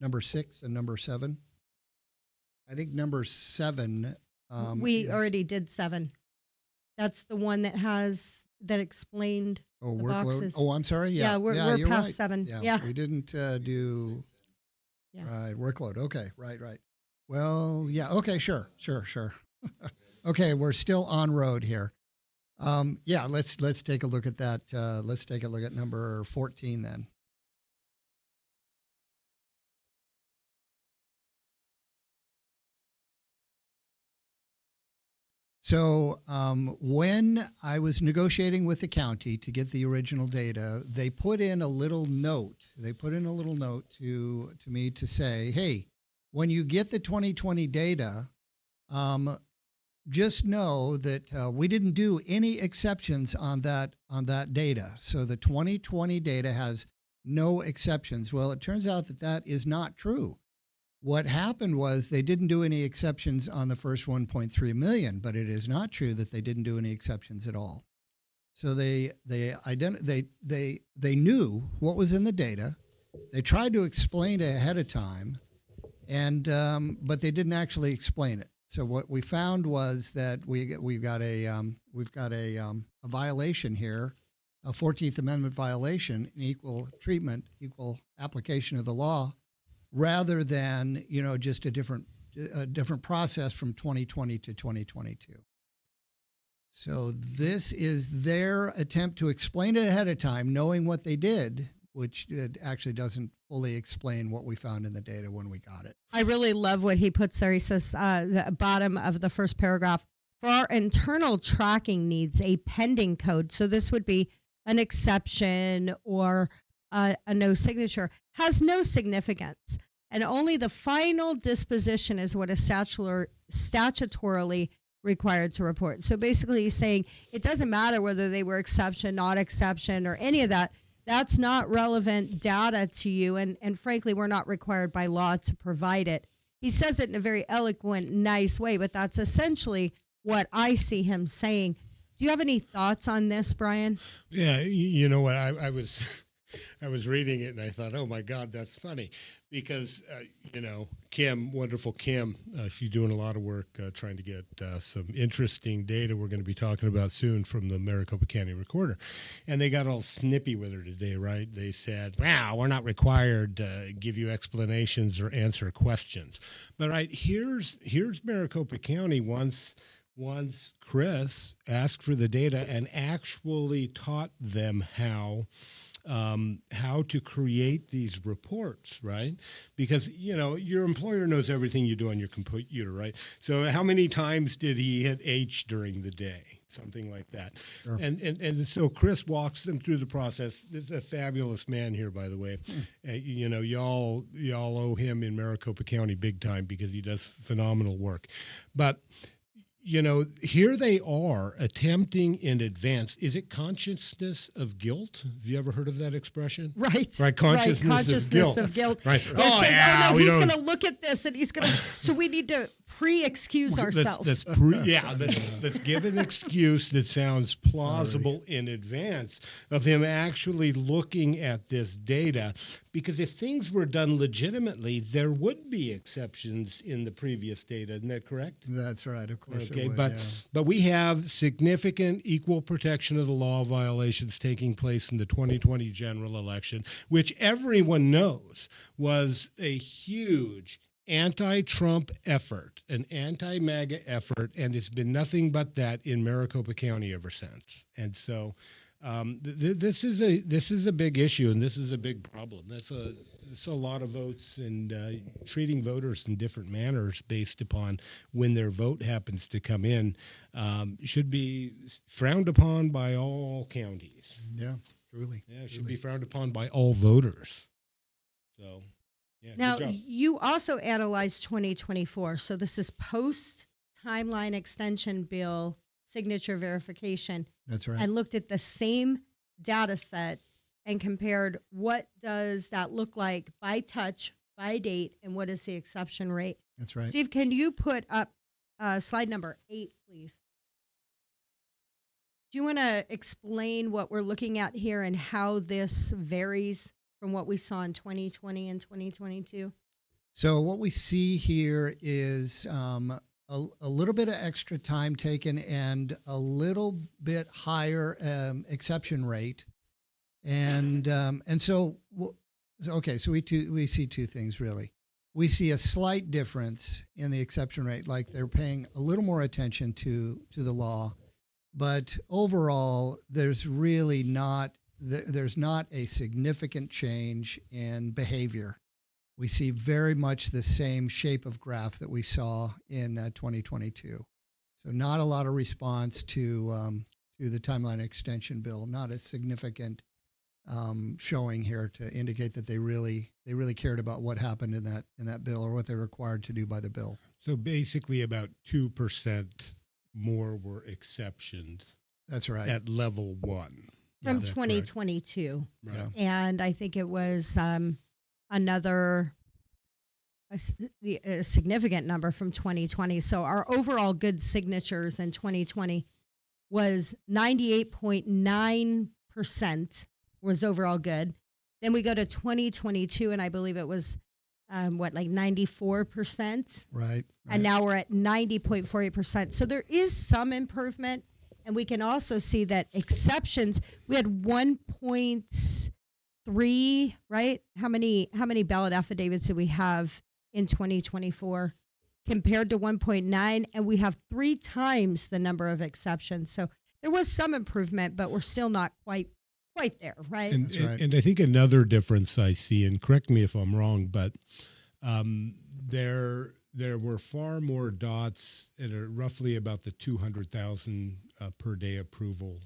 S2: number 6 and number 7? I think number 7.
S3: We already did 7. That's the one that explained the
S2: workload.
S3: boxes.
S2: Oh, I'm sorry. Yeah,
S3: we're
S2: you're
S3: past
S2: right.
S3: 7.
S2: Yeah, we didn't do workload. Okay, right. Well, yeah. Okay, sure. Okay, we're still on road here. Let's take a look at that. Let's take a look at number 14 then. So when I was negotiating with the county to get the original data, they put in a little note. To me to say, hey, when you get the 2020 data, just know that we didn't do any exceptions on that data. So the 2020 data has no exceptions. Well, it turns out that is not true. What happened was they didn't do any exceptions on the first 1.3 million, but it is not true that they didn't do any exceptions at all. So they knew what was in the data. They tried to explain it ahead of time, and but they didn't actually explain it. So what we found was that we've got a violation here, a 14th Amendment violation, an equal treatment, equal application of the law, rather than just a different process from 2020 to 2022. So this is their attempt to explain it ahead of time, knowing what they did, which it actually doesn't fully explain what we found in the data when we got it.
S3: I really love what he puts there. He says, the bottom of the first paragraph, for our internal tracking needs, a pending code. So this would be an exception or a no signature, has no significance. And only the final disposition is what is statutorily required to report. So basically he's saying it doesn't matter whether they were exception, not exception, or any of that. That's not relevant data to you. And frankly, we're not required by law to provide it. He says it in a very eloquent, nice way, but that's essentially what I see him saying. Do you have any thoughts on this, Brian?
S5: Yeah, you know what? I was I was reading it and I thought, oh my God, that's funny, because Kim, wonderful Kim, she's doing a lot of work trying to get some interesting data we're going to be talking about soon from the Maricopa County Recorder, and they got all snippy with her today, right? They said, "Wow, we're not required to give you explanations or answer questions," but right here's Maricopa County once Chris asked for the data and actually taught them how to create these reports, right? Because, your employer knows everything you do on your computer, right? So how many times did he hit H during the day? Something like that.
S2: Sure.
S5: And so Chris walks them through the process. This is a fabulous man here, by the way. Y'all owe him in Maricopa County big time because he does phenomenal work. But here they are attempting in advance. Is it consciousness of guilt? Have you ever heard of that expression?
S3: Right.
S5: Right. Consciousness
S3: of guilt.
S5: Right.
S3: They're saying, oh, no, he's
S5: don't.
S3: going to look at this and he's going to. So we need to pre-excuse ourselves.
S5: Let's give an excuse that sounds plausible in advance of him actually looking at this data. Because if things were done legitimately, there would be exceptions in the previous data. Isn't that correct?
S2: That's right. Of course.
S5: Okay,
S2: it would,
S5: but we have significant equal protection of the law violations taking place in the 2020 general election, which everyone knows was a huge anti-Trump effort, an anti-MAGA effort, and it's been nothing but that in Maricopa County ever since. And so this is a big issue, and this is a big problem. That's a lot of votes, and treating voters in different manners based upon when their vote happens to come in should be frowned upon by all counties.
S2: Yeah, truly.
S5: Yeah, it should be frowned upon by all voters. So, yeah.
S3: Now,
S5: good job.
S3: you also analyzed 2024. So this is post timeline extension bill signature verification.
S2: That's right.
S3: And looked at the same data set and compared what does that look like by touch, by date, and what is the exception rate.
S2: That's right.
S3: Steve, can you put up slide number 8, please? Do you want to explain what we're looking at here and how this varies from what we saw in 2020 and 2022?
S2: So what we see here is a little bit of extra time taken and a little bit higher exception rate, and so we see two things really. We see a slight difference in the exception rate, like they're paying a little more attention to the law, but overall there's really not a significant change in behavior. We see very much the same shape of graph that we saw in 2022. So not a lot of response to the timeline extension bill. Not a significant showing here to indicate that they really cared about what happened in that bill or what they're required to do by the bill.
S5: So basically, about 2% more were exceptions.
S2: That's right.
S5: At level 1
S3: from 2022,
S5: right.
S3: And I think it was another a significant number from 2020. So our overall good signatures in 2020 was 98.9% was overall good. Then we go to 2022, and I believe it was like 94%.
S2: Right.
S3: And now we're at 90.48%. So there is some improvement. And we can also see that exceptions, we had 1.3, right? How many ballot affidavits did we have in 2024 compared to 1.9? And we have 3 times the number of exceptions. So there was some improvement, but we're still not quite there, right?
S2: That's right.
S5: And I think another difference I see, and correct me if I'm wrong, but there were far more dots at roughly about the 200,000 per day approval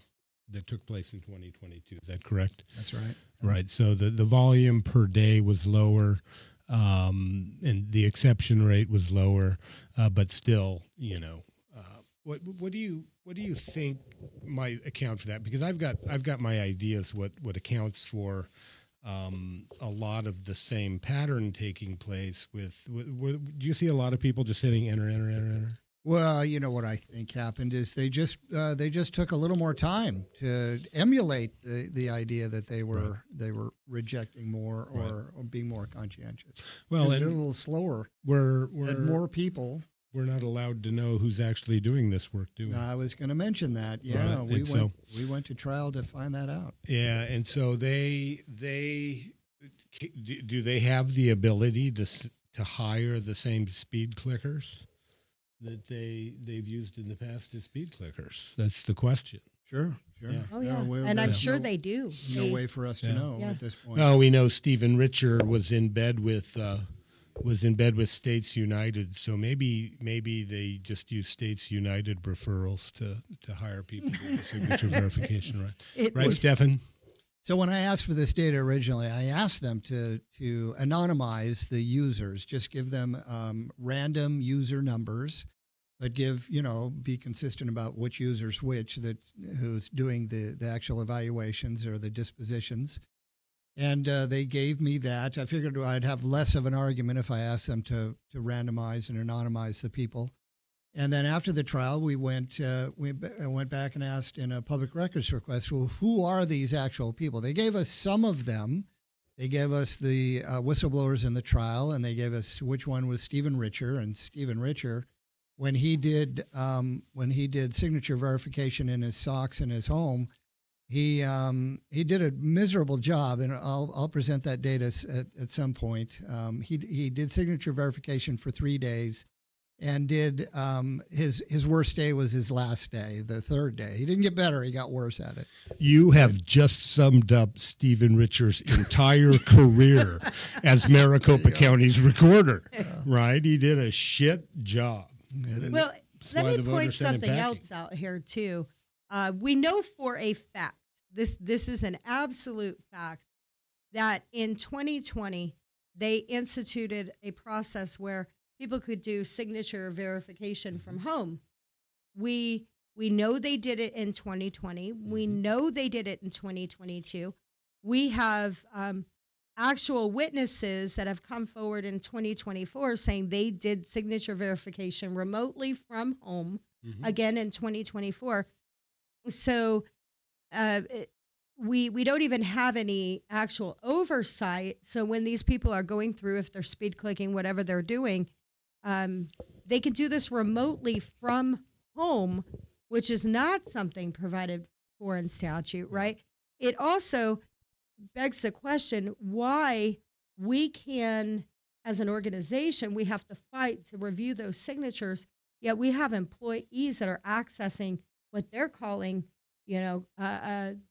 S5: that took place in 2022. Is that correct?
S2: That's right.
S5: Right. So the volume per day was lower, and the exception rate was lower, but still, what do you think might account for that? Because I've got my ideas what accounts for a lot of the same pattern taking place with do you see a lot of people just hitting enter?
S2: Well, you know what I think happened is they just took a little more time to emulate the idea that they were rejecting more or being more conscientious.
S5: Well,
S2: Just
S5: and
S2: a little slower.
S5: we're
S2: Had more people.
S5: we're not allowed to know who's actually doing this work, do we?
S2: I was going to mention that. Yeah,
S5: Right.
S2: we went to trial to find that out.
S5: Yeah, and so they do they have the ability to hire the same speed clickers that they've used in the past as speed clickers? That's the question.
S2: Sure.
S5: Yeah.
S3: Oh yeah,
S2: well,
S3: and I'm
S2: there's
S3: sure
S2: no-
S3: they do.
S2: No
S3: They-
S2: way for us to know
S3: Yeah.
S2: at this point.
S5: Oh, we know Stephen Richer was in bed with States United, so maybe they just use States United referrals to hire people to do the signature verification, right?
S3: It
S5: Right,
S3: was-
S5: Stefan?
S2: So when I asked for this data originally, I asked them to anonymize the users, just give them random user numbers, but be consistent about which user's which, who's doing the actual evaluations or the dispositions. And they gave me that. I figured I'd have less of an argument if I asked them to randomize and anonymize the people. And then after the trial, we went back and asked in a public records request, well, who are these actual people? They gave us some of them. They gave us the whistleblowers in the trial, and they gave us which one was Stephen Richer. And Stephen Richer, when he did signature verification in his socks in his home, he did a miserable job, and I'll present that data at some point. He did signature verification for 3 days. And did his worst day was his last day, the third day. He didn't get better; he got worse at it.
S5: You have just summed up Stephen Richer's entire career as Maricopa County's recorder, right? He did a shit job.
S3: Well,
S5: That's
S3: let
S5: why
S3: me
S5: the
S3: point
S5: voters sent him
S3: something
S5: packing.
S3: else out here too. We know for a fact, this is an absolute fact, that in 2020 they instituted a process where people could do signature verification from home. We know they did it in 2020. We know they did it in 2022. We have actual witnesses that have come forward in 2024 saying they did signature verification remotely from home again in 2024. So we don't even have any actual oversight. So when these people are going through, if they're speed clicking, whatever they're doing, they can do this remotely from home, which is not something provided for in statute, right? It also begs the question why we can, as an organization, we have to fight to review those signatures, yet we have employees that are accessing what they're calling,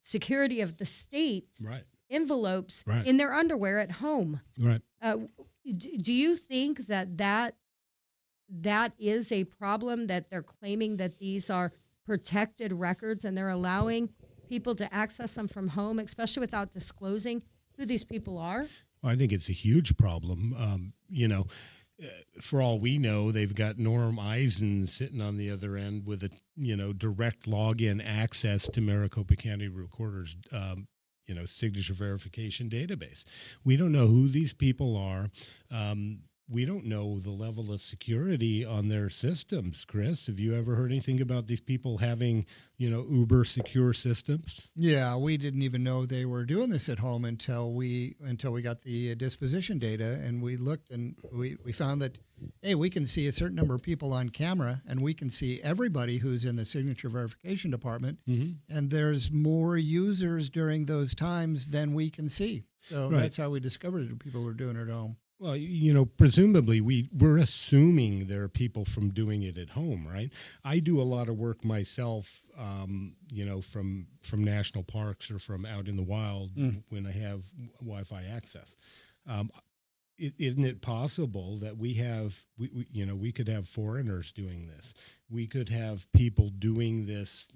S3: security of the state
S5: Right.
S3: envelopes
S5: Right.
S3: in their underwear at home.
S5: Right.
S3: Do you think that is a problem, that they're claiming that these are protected records and they're allowing people to access them from home, especially without disclosing who these people are?
S5: Well, I think it's a huge problem. For all we know, they've got Norm Eisen sitting on the other end with a direct login access to Maricopa County Recorder's signature verification database. We don't know who these people are. We don't know the level of security on their systems. Chris, have you ever heard anything about these people having, uber secure systems?
S2: Yeah, we didn't even know they were doing this at home until we got the disposition data, and we looked and we found that, hey, we can see a certain number of people on camera, and we can see everybody who's in the signature verification department, and there's more users during those times than we can see. So
S5: Right.
S2: that's how we discovered it. People were doing it at home.
S5: Well, presumably we're assuming there are people from doing it at home, right? I do a lot of work myself, from national parks or from out in the wild when I have Wi-Fi access. Isn't it possible that we could have foreigners doing this? We could have people doing this,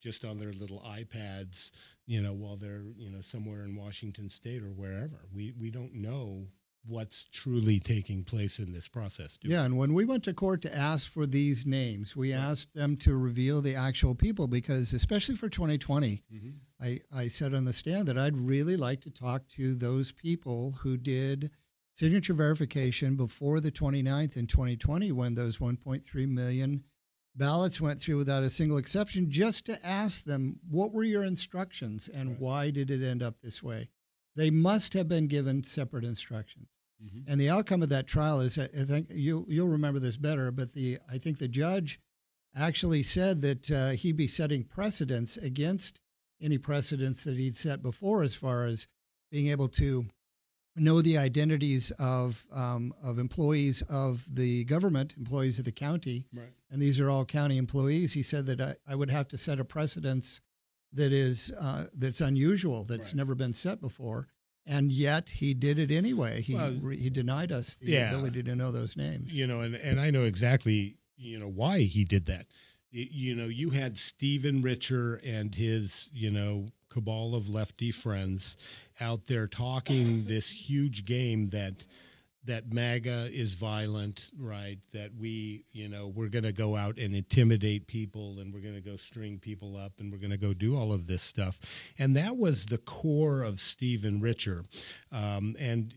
S5: just on their little iPads, while they're, somewhere in Washington State or wherever. We don't know what's truly taking place in this process.
S2: Yeah, and when we went to court to ask for these names, we asked them to reveal the actual people because, especially for 2020, I said on the stand that I'd really like to talk to those people who did signature verification before the 29th in 2020 when those 1.3 million ballots went through without a single exception, just to ask them, what were your instructions and why did it end up this way? They must have been given separate instructions. And the outcome of that trial is, I think you'll remember this better, but I think the judge actually said that he'd be setting precedents against any precedents that he'd set before, as far as being able to know the identities of employees of the government, employees of the county, and these are all county employees. He said that I would have to set a precedence that is that's unusual, that's never been set before, and yet he did it anyway. He denied us the ability to know those names.
S5: And I know exactly why he did that. You had Stephen Richer and his cabal of lefty friends out there talking this huge game that MAGA is violent, right? That we're going to go out and intimidate people, and we're going to go string people up, and we're going to go do all of this stuff. And that was the core of Stephen Richer. And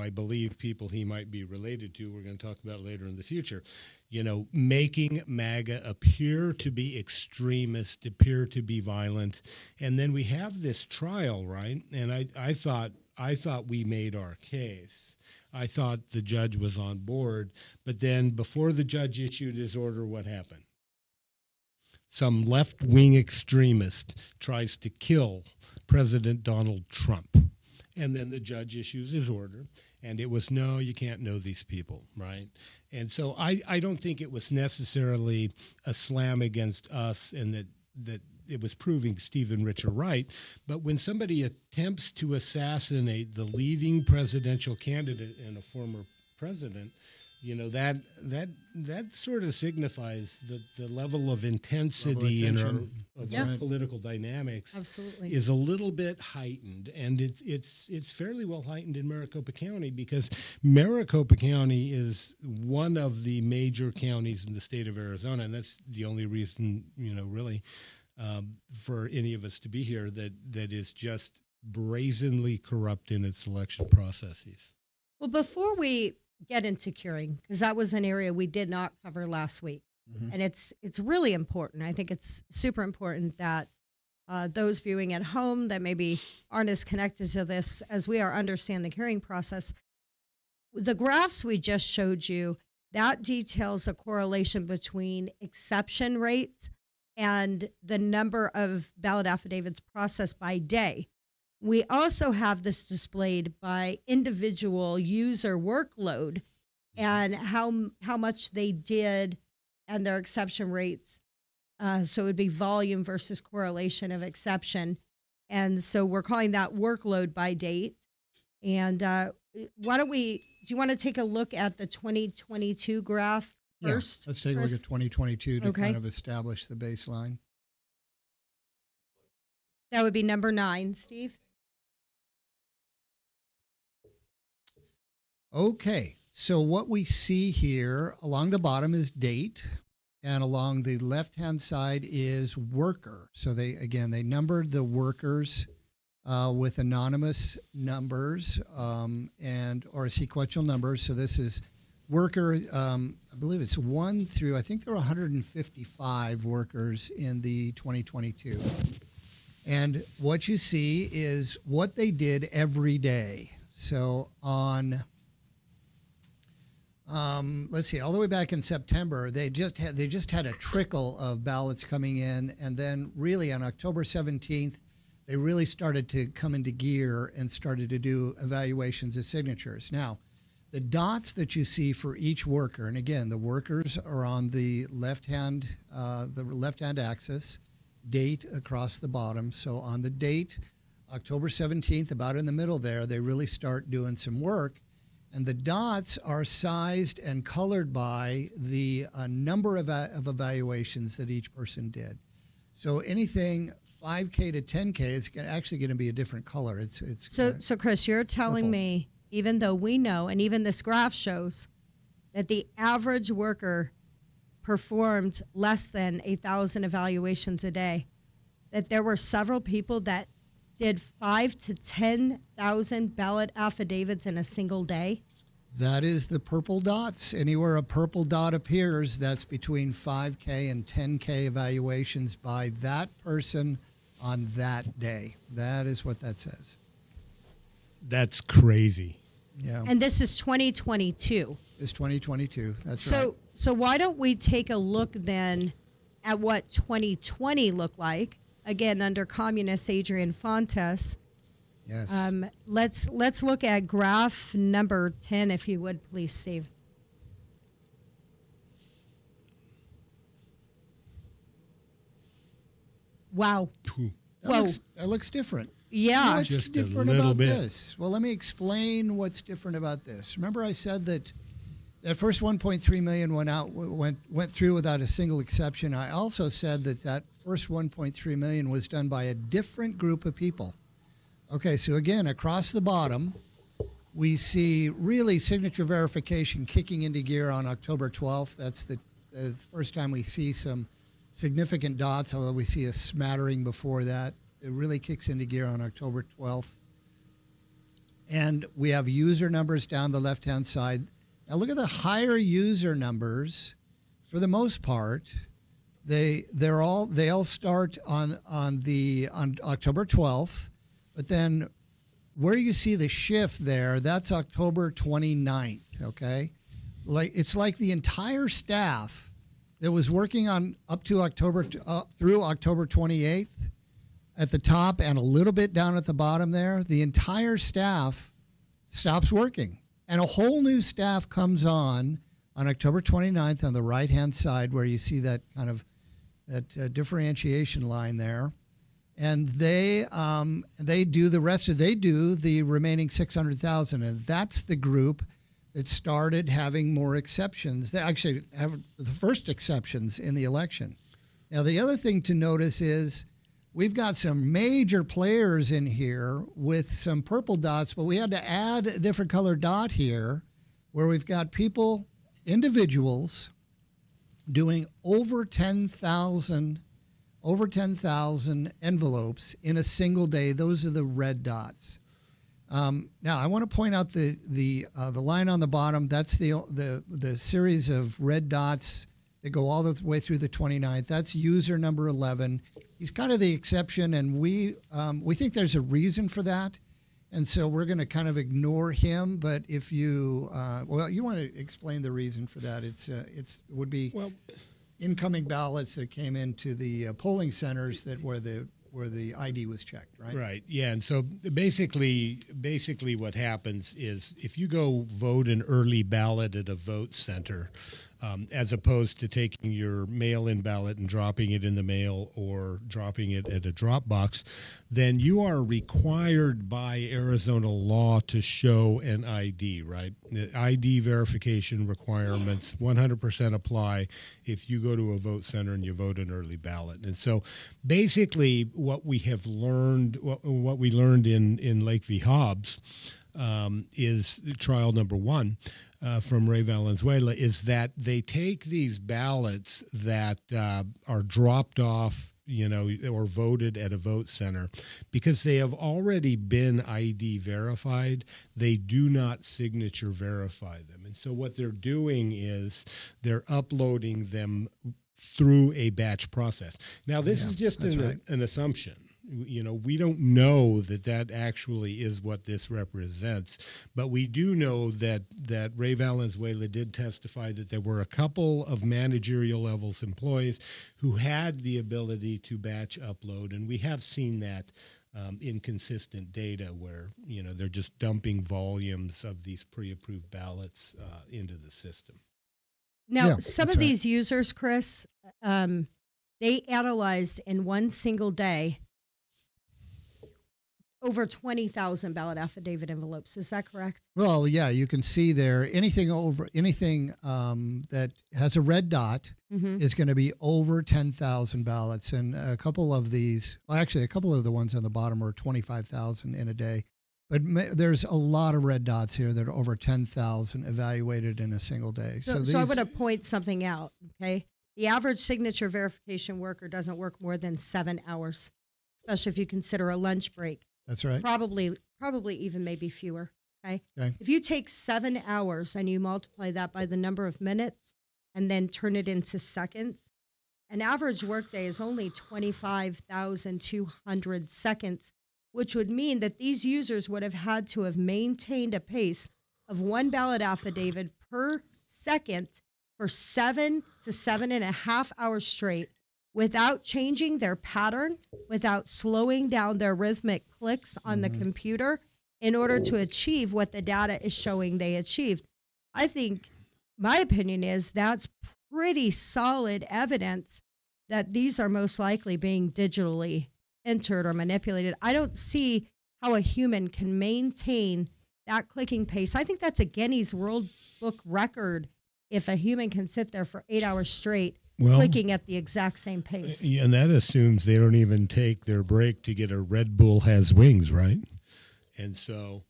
S5: I believe people he might be related to, we're going to talk about later in the future, making MAGA appear to be extremist, appear to be violent. And then we have this trial, right? And I thought we made our case. I thought the judge was on board. But then before the judge issued his order, what happened? Some left-wing extremist tries to kill President Donald Trump. And then the judge issues his order, and it was, no, you can't know these people, right? And so I don't think it was necessarily a slam against us, and that it was proving Stephen Richer right. But when somebody attempts to assassinate the leading presidential candidate and a former president, that sort of signifies the level of intensity in our political dynamics.
S3: Absolutely.
S5: Is a little bit heightened, and it's fairly well heightened in Maricopa County, because Maricopa County is one of the major counties in the state of Arizona, and that's the only reason really for any of us to be here that is just brazenly corrupt in its election processes.
S3: Well, before we get into curing, because that was an area we did not cover last week, and it's really important. I think it's super important that those viewing at home that maybe aren't as connected to this as we are understand the curing process. The graphs we just showed you, that details a correlation between exception rates and the number of ballot affidavits processed by day. We also have this displayed by individual user workload and how much they did and their exception rates. So it would be volume versus correlation of exception. And so we're calling that workload by date. And do you want to take a look at the 2022 graph first?
S2: Let's take a look at 2022 to kind of establish the baseline.
S3: That would be number 9, Steve.
S2: Okay, so what we see here along the bottom is date, and along the left-hand side is worker. So they numbered the workers with anonymous numbers or sequential numbers. So this is worker, I believe it's 1 through, I think there were 155 workers in the 2022. And what you see is what they did every day. So on let's see, all the way back in September, they just had a trickle of ballots coming in, and then really on October 17th, they really started to come into gear and started to do evaluations of signatures. Now, the dots that you see for each worker, and again, the workers are on the left-hand axis, date across the bottom. So on the date, October 17th, about in the middle there, they really start doing some work. And the dots are sized and colored by the number of evaluations that each person did. So anything 5K to 10K is actually going to be a different color.
S3: So Chris, you're telling me, even though we know, and even this graph shows, that the average worker performed less than 1,000 evaluations a day, that there were several people that did 5,000 to 10,000 ballot affidavits in a single day?
S2: That is the purple dots. Anywhere a purple dot appears, that's between 5K and 10K evaluations by that person on that day. That is what that says.
S5: That's crazy.
S2: Yeah.
S3: And this is 2022.
S2: It's 2022. That's right.
S3: So why don't we take a look then at what 2020 looked like? Again, under communist Adrian Fontes.
S2: Yes.
S3: Let's look at graph number 10, if you would, please, Steve. Wow.
S2: That looks different.
S3: Yeah.
S2: What's
S5: Just a
S2: different
S5: little
S2: about
S5: bit.
S2: this? Well, let me explain what's different about this. Remember I said that first 1.3 million went through without a single exception. I also said that first 1.3 million was done by a different group of people. Okay, so again, across the bottom, we see really signature verification kicking into gear on October 12th. That's the first time we see some significant dots, although we see a smattering before that. It really kicks into gear on October 12th. And we have user numbers down the left-hand side. Now look at the higher user numbers. For the most part, they all start on October 12th. But then where you see the shift there, that's October 29th, okay? It's like the entire staff that was working on up to through October 28th at the top and a little bit down at the bottom there, the entire staff stops working. And a whole new staff comes on October 29th on the right-hand side where you see that kind of differentiation line there. And they do the remaining 600,000, and that's the group that started having more exceptions. They actually have the first exceptions in the election. Now, the other thing to notice is we've got some major players in here with some purple dots, but we had to add a different color dot here where we've got people, individuals, doing over 10,000 envelopes in a single day. Those are the red dots. Now, I want to point out the line on the bottom. That's the series of red dots that go all the way through the 29th. That's user number 11. He's kind of the exception, and we think there's a reason for that, and so we're going to kind of ignore him. But if you you want to explain the reason for that? It would be incoming ballots that came into the polling centers where the ID was checked, right?
S5: Right. Yeah. And so basically what happens is if you go vote an early ballot at a vote center, as opposed to taking your mail-in ballot and dropping it in the mail or dropping it at a drop box, then you are required by Arizona law to show an ID, right? The ID verification requirements 100% apply if you go to a vote center and you vote an early ballot. And so basically what we have learned, what we learned in Lake v. Hobbs is trial number one. From Ray Valenzuela is that they take these ballots that are dropped off, or voted at a vote center because they have already been ID verified. They do not signature verify them. And so what they're doing is they're uploading them through a batch process. Now, this is just an assumption. We don't know that actually is what this represents, but we do know that Ray Valenzuela did testify that there were a couple of managerial levels employees who had the ability to batch upload, and we have seen that inconsistent data where they're just dumping volumes of these pre-approved ballots into the system.
S3: Now, some of these users, Chris, they analyzed in one single day over 20,000 ballot affidavit envelopes. Is that correct?
S2: Well, yeah, you can see there anything that has a red dot is going to be over 10,000 ballots, and a couple of these, actually a couple of the ones on the bottom are 25,000 in a day. But there's a lot of red dots here that are over 10,000 evaluated in a single day.
S3: So I want to point something out, okay? The average signature verification worker doesn't work more than 7 hours, especially if you consider a lunch break.
S2: That's right.
S3: Probably even maybe fewer. Okay.
S2: Okay.
S3: If you take 7 hours and you multiply that by the number of minutes and then turn it into seconds, an average workday is only 25,200 seconds, which would mean that these users would have had to have maintained a pace of one ballot affidavit per second for 7 to 7.5 hours straight without changing their pattern, without slowing down their rhythmic clicks on the computer in order to achieve what the data is showing they achieved. I think my opinion is that's pretty solid evidence that these are most likely being digitally entered or manipulated. I don't see how a human can maintain that clicking pace. I think that's a Guinness World Book record if a human can sit there for 8 hours straight clicking at the exact same pace.
S5: Yeah, and that assumes they don't even take their break to get a Red Bull has wings, right? And so,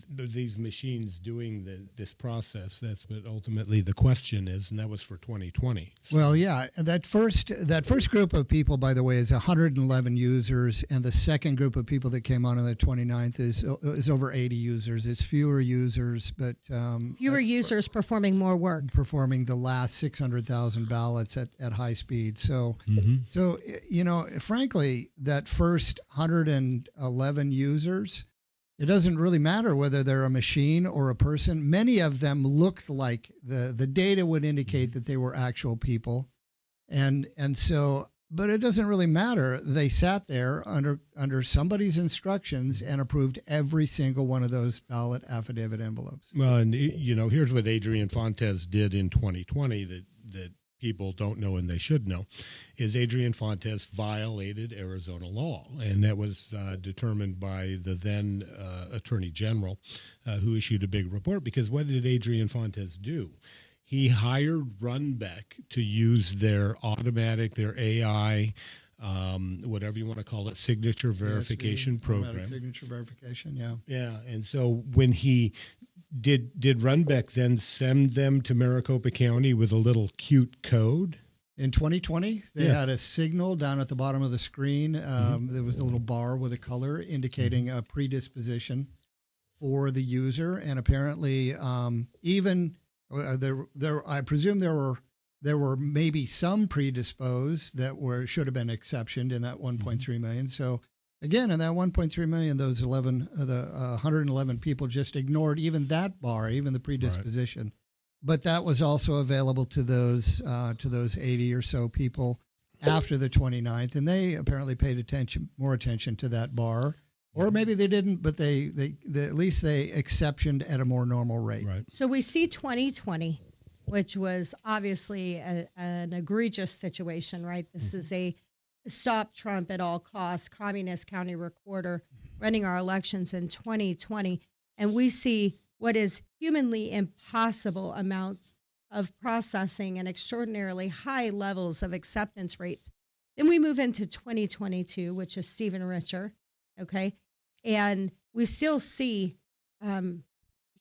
S5: these machines doing this process, that's what ultimately the question is, and that was for 2020.
S2: Well, yeah, that first group of people, by the way, is 111 users, and the second group of people that came on the 29th is over 80 users. It's fewer users, but
S3: fewer users performing more work,
S2: performing the last 600,000 ballots at high speed. So, frankly, that first 111 users. It doesn't really matter whether they're a machine or a person. Many of them looked like the data would indicate that they were actual people. And so, but it doesn't really matter. They sat there under somebody's instructions and approved every single one of those ballot affidavit envelopes.
S5: Well, and here's what Adrian Fontes did in 2020 that people don't know and they should know, is Adrian Fontes violated Arizona law, and that was determined by the then Attorney General, who issued a big report. Because what did Adrian Fontes do? He hired Runbeck to use their AI, whatever you want to call it, signature verification program.
S2: Signature verification, yeah.
S5: Yeah, and so when he did Runbeck then send them to Maricopa County with a little cute code?
S2: In 2020, they had a signal down at the bottom of the screen. There was a little bar with a color indicating a predisposition for the user, and apparently, even I presume there were maybe some predisposed that should have been exceptioned in that 1.3 million. So again, in that 1.3 million, those 111 people just ignored even that bar, even the predisposition. Right. But that was also available to those 80 or so people after the 29th, and they apparently paid more attention to that bar, or maybe they didn't, but they at least they exceptioned at a more normal rate.
S5: Right.
S3: So we see 2020, which was obviously an egregious situation, right? This is a stop Trump at all costs, communist county recorder running our elections in 2020. And we see what is humanly impossible amounts of processing and extraordinarily high levels of acceptance rates. Then we move into 2022, which is Stephen Richer, okay? And we still see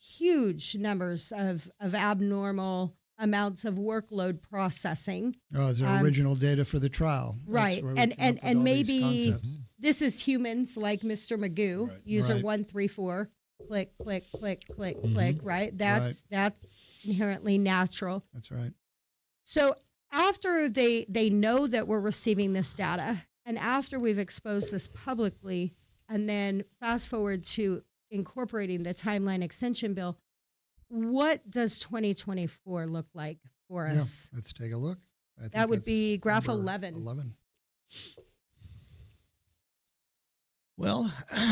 S3: huge numbers of abnormal amounts of workload processing.
S2: Oh, is there original data for the trial?
S3: Right. And maybe this is humans like Mr. Magoo, user 134, click, click, click, click, click, right? That's inherently natural.
S2: That's right.
S3: So after they know that we're receiving this data, and after we've exposed this publicly, and then fast forward to incorporating the timeline extension bill, what does 2024 look like for us?
S2: Let's take a look.
S3: That would be graph 11.
S2: Well,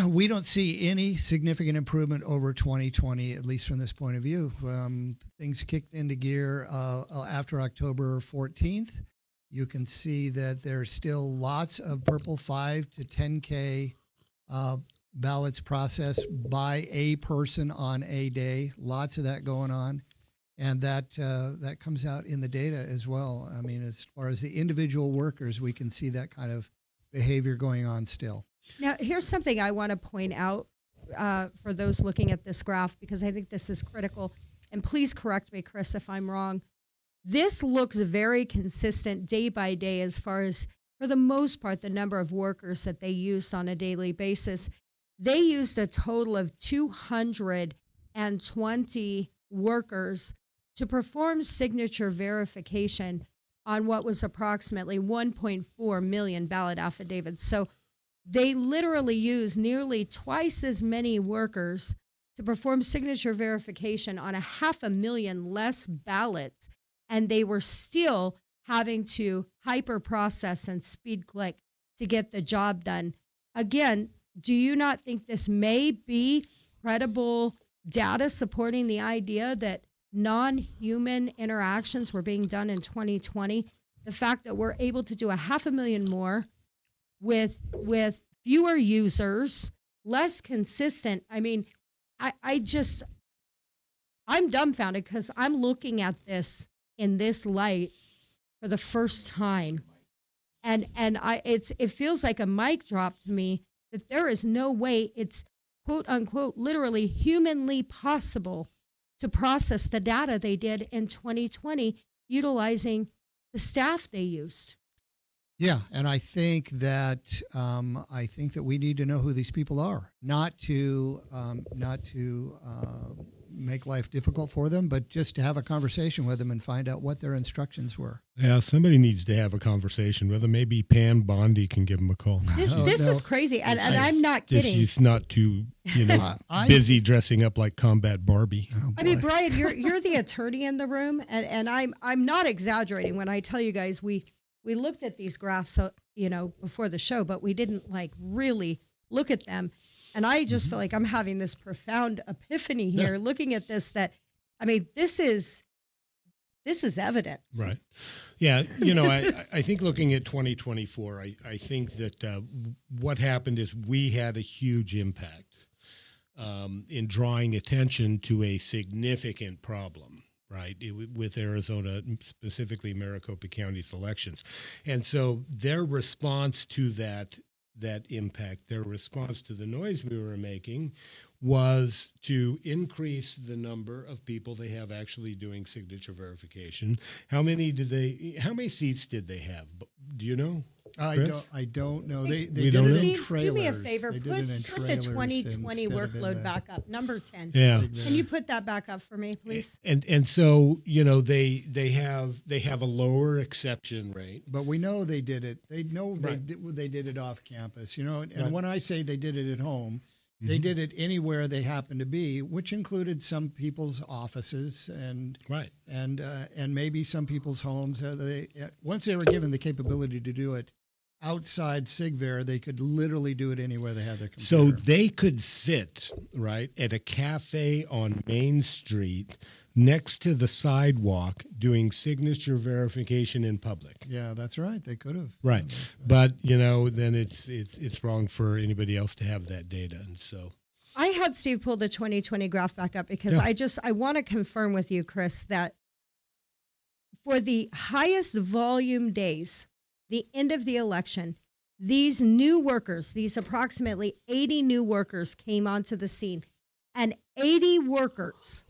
S2: we don't see any significant improvement over 2020, at least from this point of view. Things kicked into gear after October 14th. You can see that there's still lots of purple 5 to 10K ballots processed by a person on a day. Lots of that going on. And that comes out in the data as well. I mean, as far as the individual workers, we can see that kind of behavior going on still.
S3: Now, here's something I want to point out for those looking at this graph, because I think this is critical. And please correct me, Chris, if I'm wrong. This looks very consistent day by day as far as, for the most part, the number of workers that they used on a daily basis. They used a total of 220 workers to perform signature verification on what was approximately 1.4 million ballot affidavits. So they literally used nearly twice as many workers to perform signature verification on 500,000 less ballots, and they were still having to hyper process and speed click to get the job done. Again, do you not think this may be credible data supporting the idea that non-human interactions were being done in 2020? The fact that we're able to do 500,000 more with fewer users, less consistent. I mean, I'm dumbfounded because I'm looking at this in this light for the first time. And it feels like a mic drop to me that there is no way it's quote unquote literally humanly possible to process the data they did in 2020 utilizing the staff they used.
S2: Yeah, and I think that we need to know who these people are, not to make life difficult for them, but just to have a conversation with them and find out what their instructions were.
S5: Yeah, somebody needs to have a conversation with them. Maybe Pam Bondi can give them a call.
S3: This is crazy, and I'm not kidding.
S5: She's not too, busy dressing up like Combat Barbie.
S2: Oh,
S3: I mean, Brian, you're the attorney in the room, and I'm not exaggerating when I tell you guys we looked at these graphs, before the show, but we didn't really look at them. And I just feel like I'm having this profound epiphany here, looking at this. That, I mean, this is evidence,
S5: right? Yeah, I think looking at 2024, I think that what happened is we had a huge impact in drawing attention to a significant problem. Right, with Arizona, specifically Maricopa County's elections. And so their response to that impact, their response to the noise we were making was to increase the number of people they have actually doing signature verification. How many seats did they have? Do you know?
S2: I don't know. They did
S5: don't
S2: it
S5: know?
S2: in
S3: Steve,
S2: trailers.
S3: do me a favor.
S2: They
S3: Put
S2: did it in
S3: the
S2: trailers
S3: 2020
S2: instead of in
S3: workload
S2: the-
S3: back up, number 10.
S5: Yeah.
S3: Can you put that back up for me, please?
S5: And so they have a lower exception rate.
S2: But we know they did it. They know
S5: Right.
S2: they did it off campus. And
S5: Right.
S2: when I say they did it at home, they did it anywhere they happened to be, which included some people's offices and
S5: Right.
S2: and maybe some people's homes. Once they were given the capability to do it outside SigVer, they could literally do it anywhere they had their computer.
S5: So they could sit, right, at a cafe on Main Street next to the sidewalk doing signature verification in public.
S2: Yeah, that's right. They could have.
S5: Right.
S2: Yeah, that's
S5: But, then it's wrong for anybody else to have that data. And so
S3: I had Steve pull the 2020 graph back up because I want to confirm with you, Chris, that for the highest volume days, the end of the election, these new workers, these approximately 80 new workers came onto the scene, and 80 workers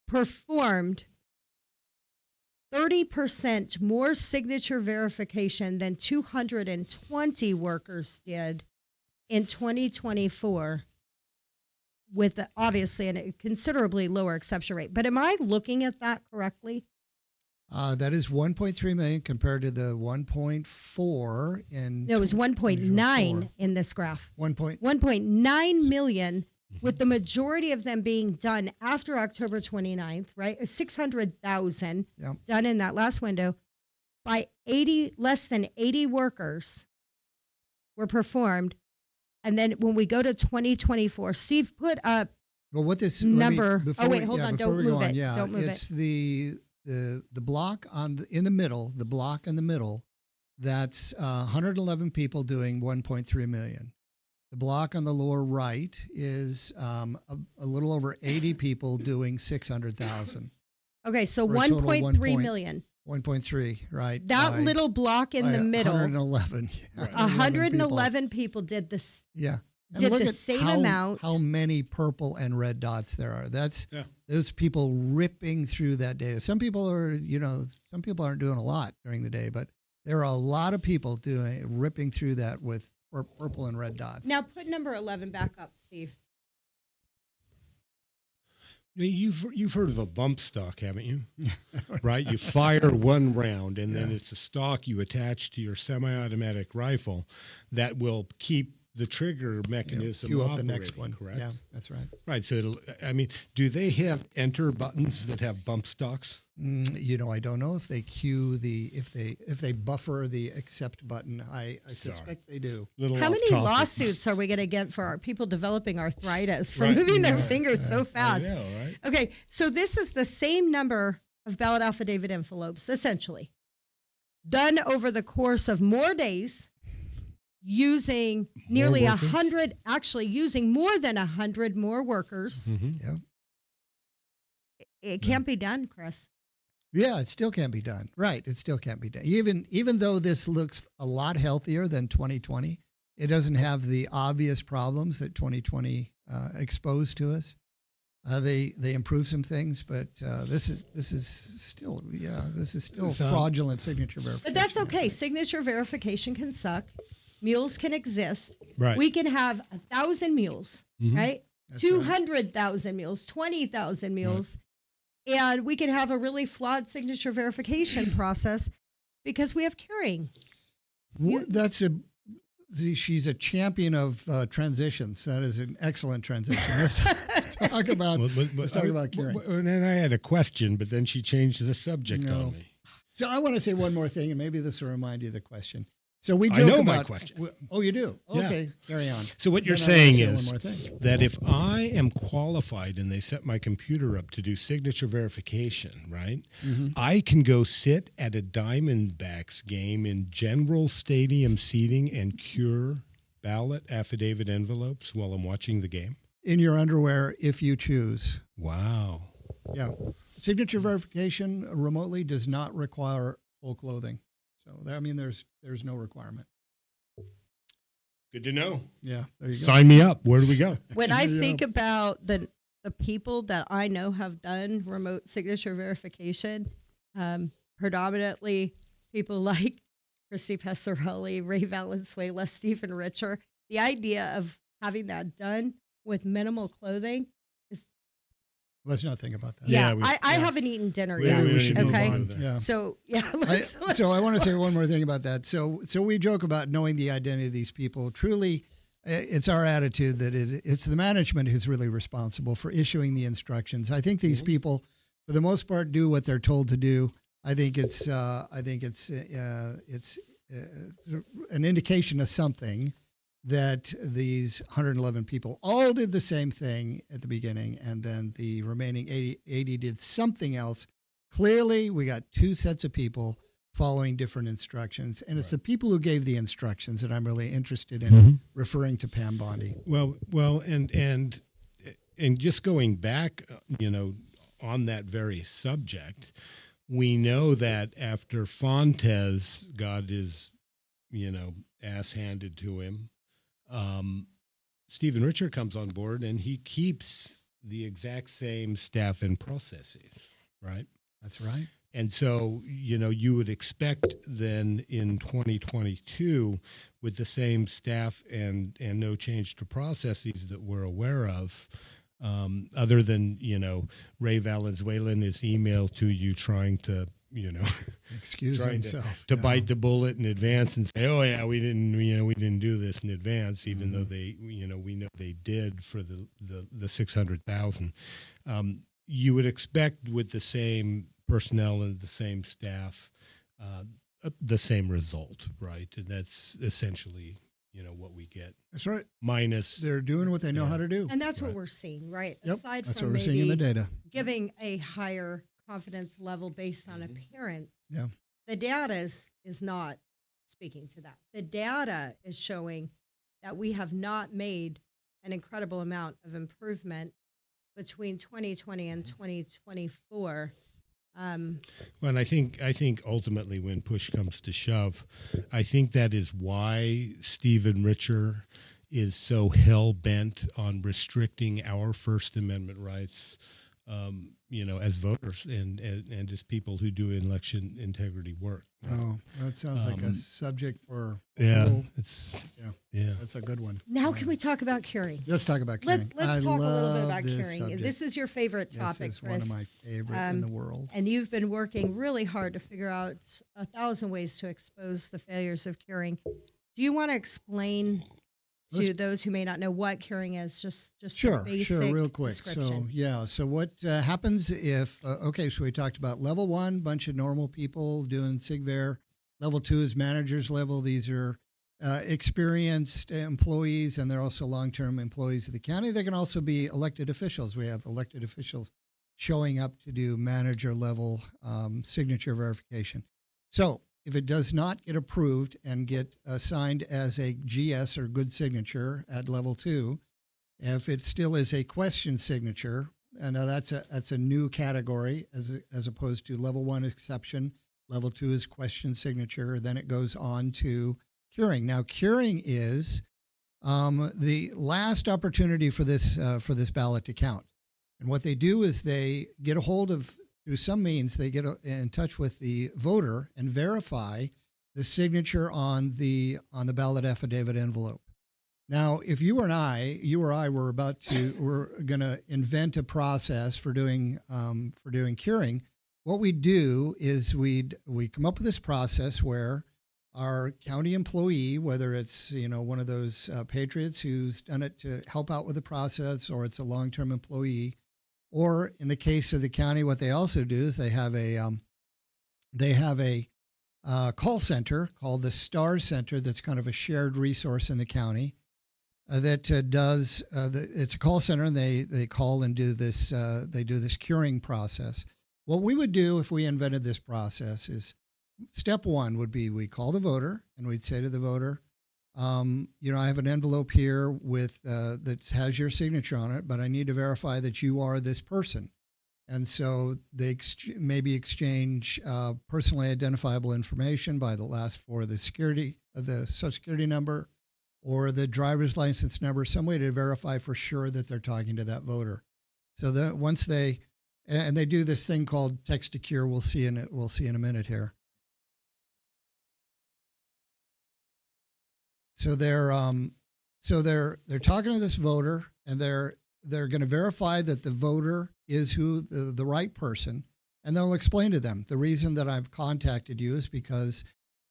S3: performed 30% more signature verification than 220 workers did in 2024, with obviously a considerably lower exception rate. But am I looking at that correctly?
S2: That is 1.3 million compared to the 1.4 in.
S3: No, it was 1.9 in this graph. 1.9 million, with the majority of them being done after October 29th, right? 600,000 done in that last window by less than 80 workers were performed. And then when we go to 2024, Steve put up
S2: what this
S3: number. Hold on,
S2: before
S3: don't
S2: we
S3: move
S2: go on,
S3: it.
S2: Yeah,
S3: Don't move
S2: it's
S3: it.
S2: the block in the middle, that's 111 people doing 1.3 million. The block on the lower right is a little over 80 people doing 600,000.
S3: Okay, so 1.3 million.
S2: 1.3, right.
S3: That little block in the middle.
S2: 111.
S3: Right. 111 people did this.
S2: Yeah. And
S3: did
S2: look
S3: the
S2: at
S3: same amount.
S2: How many purple and red dots there are. That's those people ripping through that data. Some people aren't doing a lot during the day, but there are a lot of people ripping through that with purple and red dots.
S3: Now put number 11 back up, Steve.
S5: You've heard of a bump stock, haven't you? Right? You fire one round, and then it's a stock you attach to your semi-automatic rifle that will keep the trigger mechanism
S2: cue up the
S5: operating,
S2: next one.
S5: correct?
S2: Yeah, that's right.
S5: Right. So do they have enter buttons that have bump stocks?
S2: I don't know if they cue if they buffer the accept button. I suspect they do.
S3: How many lawsuits are we going to get for our people developing arthritis for moving their fingers so fast?
S5: I know, right?
S3: Okay, so this is the same number of ballot affidavit envelopes, essentially, done over the course of more days, using nearly 100, actually using more than 100 more workers.
S2: Yeah.
S3: It can't be done, Chris.
S2: Yeah, it still can't be done. Right, it still can't be done. Even though this looks a lot healthier than 2020, it doesn't have the obvious problems that 2020 exposed to us. They improved some things, but this is still fraudulent signature verification.
S3: But that's okay. Signature verification can suck. Mules can exist.
S5: Right.
S3: We can have 1,000 mules, right?
S2: That's
S3: 200,000 mules, 20,000 mules. And we can have a really flawed signature verification process because we have curing.
S2: She's a champion of transitions. That is an excellent transition. Let's talk about curing.
S5: And I had a question, but then she changed the subject on me.
S2: So I want to say one more thing, and maybe this will remind you of the question. So we joke
S5: I know
S2: about
S5: my question.
S2: Oh, you do?
S5: Yeah.
S2: Okay, carry on.
S5: So what you're
S2: Then
S5: saying
S2: I wanna
S5: is
S2: say one more thing.
S5: that if I am qualified and they set my computer up to do signature verification, right, I can go sit at a Diamondbacks game in general stadium seating and cure ballot affidavit envelopes while I'm watching the game?
S2: In your underwear, if you choose.
S5: Wow.
S2: Yeah. Signature verification remotely does not require full clothing. So, there's no requirement.
S5: Good to know.
S2: Yeah, there you go.
S5: Sign me up. Where do we go?
S3: When I think about the people that I know have done remote signature verification, predominantly people like Christy Passarelli, Ray Valenzuela, Stephen Richer, the idea of having that done with minimal clothing is...
S2: Let's not think about that.
S3: Yeah, I haven't eaten dinner
S2: Maybe
S3: yet.
S2: we should move
S3: Okay.
S2: on. Yeah.
S3: So, yeah.
S2: So I want to say one more thing about that. So we joke about knowing the identity of these people. Truly, it's our attitude that it's the management who's really responsible for issuing the instructions. I think these people, for the most part, do what they're told to do. I think it's an indication of something that these 111 people all did the same thing at the beginning, and then the remaining 80 did something else. Clearly, we got two sets of people following different instructions, and it's the people who gave the instructions that I'm really interested in referring to Pam Bondi.
S5: Well, and just going back, on that very subject, we know that after Fontes got his, ass handed to him, Stephen Richer comes on board and he keeps the exact same staff and processes, right?
S2: That's right.
S5: And so, you would expect then in 2022, with the same staff and no change to processes that we're aware of, other than, Ray Valenzuela in his email to you trying to,
S2: excuse himself
S5: to bite the bullet in advance and say, oh yeah, we didn't do this in advance, even though they, we know they did for the 600,000. You would expect with the same personnel and the same staff, the same result, right? And that's essentially, what we get.
S2: That's right.
S5: Minus
S2: they're doing what they know how to do.
S3: And that's what we're seeing, right?
S2: Yep.
S3: Aside
S2: That's
S3: from
S2: what we're seeing in the data.
S3: giving a higher confidence level based on appearance,
S2: Yeah.
S3: the data is not speaking to that. The data is showing that we have not made an incredible amount of improvement between 2020 and 2024.
S5: Well, and I think ultimately when push comes to shove, I think that is why Stephen Richer is so hell bent on restricting our First Amendment rights as voters and as people who do election integrity work.
S2: Oh, that sounds like a
S5: Um,
S2: subject for
S5: Yeah,
S2: whole-
S5: it's,
S2: yeah,
S5: yeah.
S2: that's a good one.
S3: Now, can we talk about curing?
S2: Let's talk about curing.
S3: Let's
S2: I
S3: talk a little bit
S2: love
S3: about
S2: this
S3: curing.
S2: subject.
S3: This is your favorite topic,
S2: This is
S3: Chris.
S2: one of my favorite in the world.
S3: And you've been working really hard to figure out 1,000 ways to expose the failures of curing. Do you want to explain to those who may not know what curing is? Just
S2: Sure,
S3: a basic
S2: sure, real quick.
S3: description.
S2: So what happens if, so we talked about level 1, bunch of normal people doing SigVer. Level 2 is managers level. These are experienced employees, and they're also long-term employees of the county. They can also be elected officials. We have elected officials showing up to do manager level signature verification. So if it does not get approved and get assigned as a GS or good signature at level 2, if it still is a question signature, and now that's a new category as opposed to level 1 exception. Level 2 is question signature. Then it goes on to curing. Now, curing is the last opportunity for this ballot to count. And what they do is they get a hold of, through some means, they get in touch with the voter and verify the signature on the ballot affidavit envelope. Now, if you or I were going to invent a process for doing curing, what we do is we come up with this process where our county employee, whether it's one of those patriots who's done it to help out with the process, or it's a long-term employee, or in the case of the county, what they also do is they have a call center called the STAR Center that's kind of a shared resource in the county it's a call center, and they call and do this curing process. What we would do if we invented this process is step 1 would be we call the voter and we'd say to the voter, I have an envelope here with that has your signature on it, but I need to verify that you are this person. And so they maybe exchange personally identifiable information by the last 4 of the Social Security number or the driver's license number, some way to verify for sure that they're talking to that voter. So that once they do this thing called text to cure, we'll see in a minute here. So they're talking to this voter, and they're going to verify that the voter is the right person, and they'll explain to them the reason that I've contacted you is because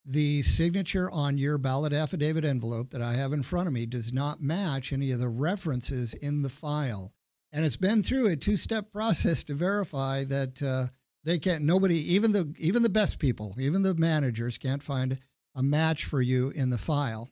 S2: the signature on your ballot affidavit envelope that I have in front of me does not match any of the references in the file, and it's been through a 2-step process to verify that they can't. Nobody, even the best people, even the managers, can't find a match for you in the file.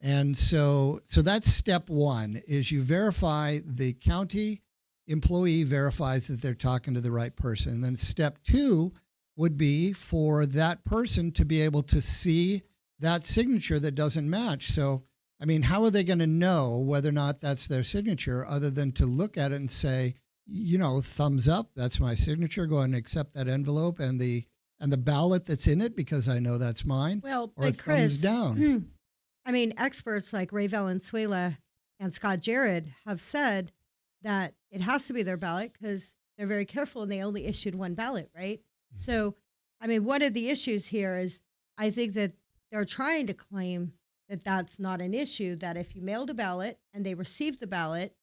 S2: And so that's step 1 is you verify, the county employee verifies that they're talking to the right person. And then step 2 would be for that person to be able to see that signature that doesn't match. So, I mean, how are they going to know whether or not that's their signature other than to look at it and say, thumbs up, that's my signature, go ahead and accept that envelope and the ballot that's in it because I know that's mine.
S3: Well,
S2: or
S3: but Chris,
S2: thumbs down.
S3: I mean, experts like Ray Valenzuela and Scott Jared have said that it has to be their ballot because they're very careful and they only issued 1 ballot, right? So, I mean, one of the issues here is I think that they're trying to claim that that's not an issue, that if you mailed a ballot and they received the ballot,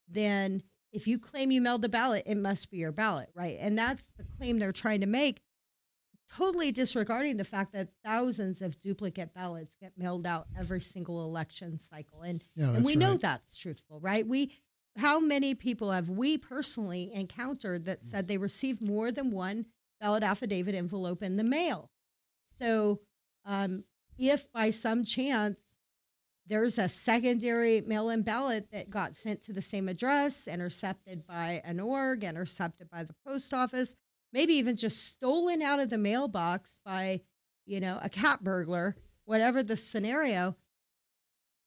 S3: then if you claim you mailed the ballot, it must be your ballot, right? And that's the claim they're trying to make, totally disregarding the fact that thousands of duplicate ballots get mailed out every single election cycle. And we know that's truthful, right? How many people have we personally encountered that said they received more than 1 ballot affidavit envelope in the mail? So if by some chance there's a secondary mail-in ballot that got sent to the same address, intercepted by an org, intercepted by the post office, maybe even just stolen out of the mailbox by, a cat burglar, whatever the scenario,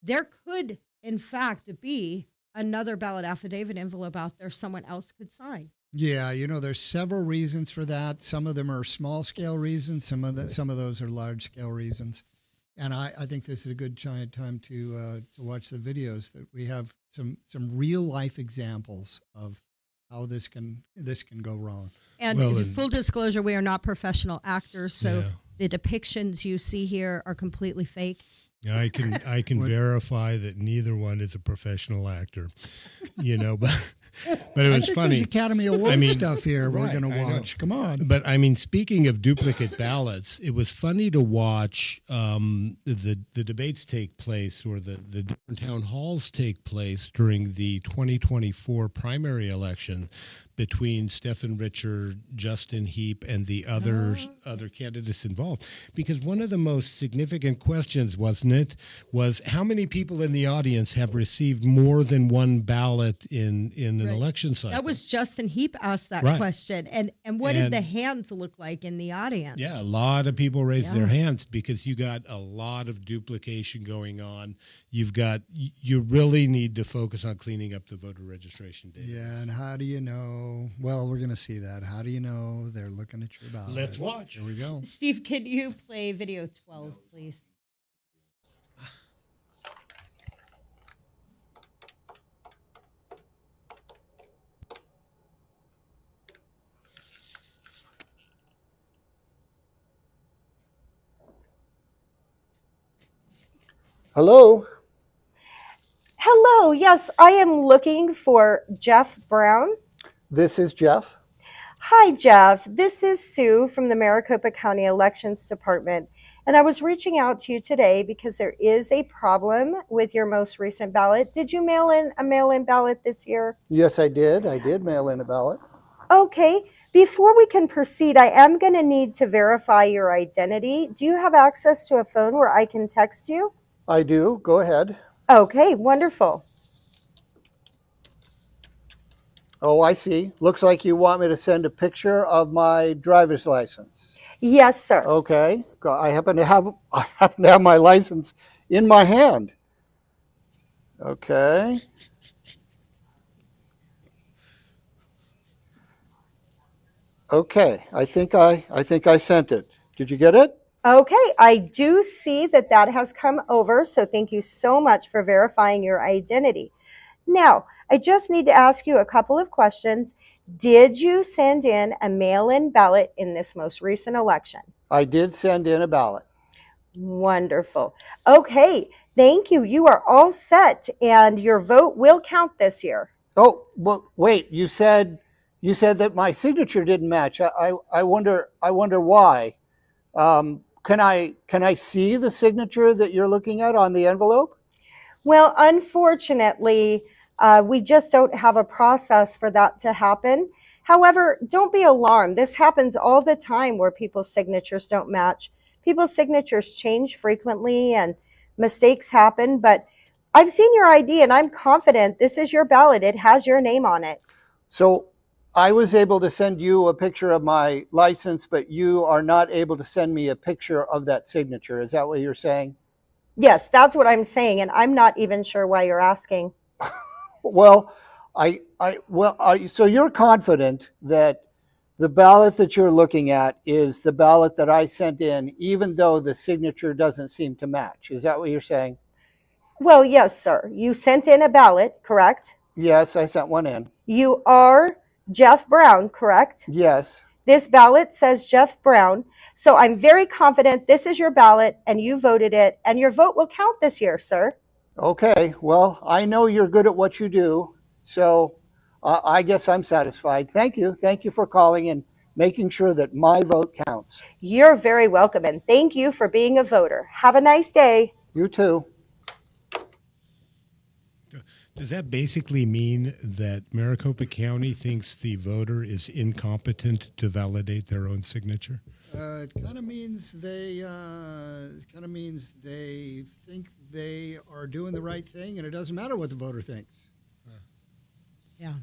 S3: there could, in fact, be another ballot affidavit envelope out there someone else could sign.
S2: Yeah, there's several reasons for that. Some of them are small-scale reasons. Some of those are large-scale reasons. And I think this is a good time to watch the videos that we have some real-life examples of how this can go wrong.
S3: And
S5: Well, and-
S3: full disclosure, we are not professional actors, so
S5: Yeah.
S3: the depictions you see here are completely fake.
S5: Yeah, I can verify that neither one is a professional actor, but it
S2: I
S5: was
S2: think
S5: funny.
S2: there's Academy Award stuff here we're
S5: right,
S2: going to
S5: I know.
S2: watch. Come on.
S5: But I mean, speaking of duplicate ballots, it was funny to watch the debates take place, or the different town halls take place during the 2024 primary election between Stephen Richer, Justin Heap, and the other candidates involved. Because one of the most significant questions, wasn't it, was how many people in the audience have received more than one ballot in an
S3: Right.
S5: election cycle?
S3: That was Justin Heap asked that
S5: Right.
S3: question. And what did the
S5: And-
S3: hands look like in the audience?
S5: Yeah, a lot of people raised their
S3: Yeah.
S5: hands because you got a lot of duplication going on. You really need to focus on cleaning up the voter registration data.
S2: Yeah, and how do you know? Well, we're going to see that. How do you know they're looking at your ballot?
S5: Let's watch.
S2: Here we go.
S3: Steve, can you play video 12, please?
S8: Hello? Hello, yes, I am looking for Jeff Brown. This is Jeff. Hi, Jeff. This is Sue from the Maricopa County Elections Department, and I was reaching out to you today because there is a problem with your most recent ballot. Did you mail in a mail-in ballot this year?
S9: Yes, I did. I did mail in a ballot.
S8: Okay. Before we can proceed, I am going to need to verify your identity. Do you have access to a phone where I can text you?
S9: I do. Go ahead.
S8: Okay, wonderful.
S9: Oh, I see. Looks like you want me to send a picture of my driver's license.
S8: Yes, sir.
S9: Okay. I happen to have my license in my hand. Okay. Okay. I think I sent it. Did you get it?
S8: Okay, I do see that that has come over, so thank you so much for verifying your identity. Now, I just need to ask you a couple of questions. Did you send in a mail-in ballot in this most recent election?
S9: I did send in a ballot.
S8: Wonderful. Okay, thank you. You are all set, and your vote will count this year.
S9: Oh, well, wait. You said that my signature didn't match. I wonder why. Can I see the signature that you're looking at on the envelope?
S8: Well, unfortunately, we just don't have a process for that to happen. However, don't be alarmed. This happens all the time where people's signatures don't match. People's signatures change frequently and mistakes happen, but I've seen your ID and I'm confident this is your ballot. It has your name on it.
S9: So I was able to send you a picture of my license, but you are not able to send me a picture of that signature. Is that what you're saying?
S8: Yes, that's what I'm saying, and I'm not even sure why you're asking.
S9: Well, so you're confident that the ballot that you're looking at is the ballot that I sent in, even though the signature doesn't seem to match. Is that what you're saying?
S8: Well, yes, sir. You sent in a ballot, correct?
S9: Yes, I sent one in.
S8: You are Jeff Brown, correct?
S9: Yes.
S8: This ballot says Jeff Brown, so I'm very confident this is your ballot and you voted it, and your vote will count this year, sir.
S9: Okay, well, I know you're good at what you do, so I guess I'm satisfied. Thank you. Thank you for calling and making sure that my vote counts.
S8: You're very welcome, and thank you for being a voter. Have a nice day.
S9: You too.
S5: Does that basically mean that Maricopa County thinks the voter is incompetent to validate their own signature?
S2: It kind of means they think they are doing the right thing, and it doesn't matter what the voter thinks.
S3: Yeah.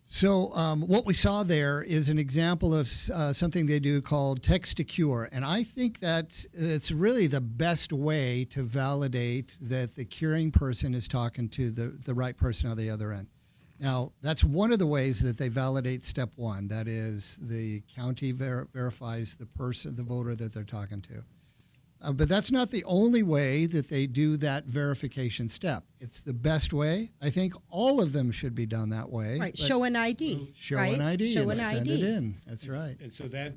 S2: So what we saw there is an example of something they do called text to cure, and I think that it's really the best way to validate that the curing person is talking to the right person on the other end. Now, that's one of the ways that they validate step one. That is, the county verifies the voter that they're talking to. But that's not the only way that they do that verification step. It's the best way. I think all of them should be done that way.
S3: Right. Show an ID.
S2: Show
S3: right?
S2: an ID
S3: Show
S2: and
S3: an
S2: send
S3: ID.
S2: it in. That's right.
S5: And so that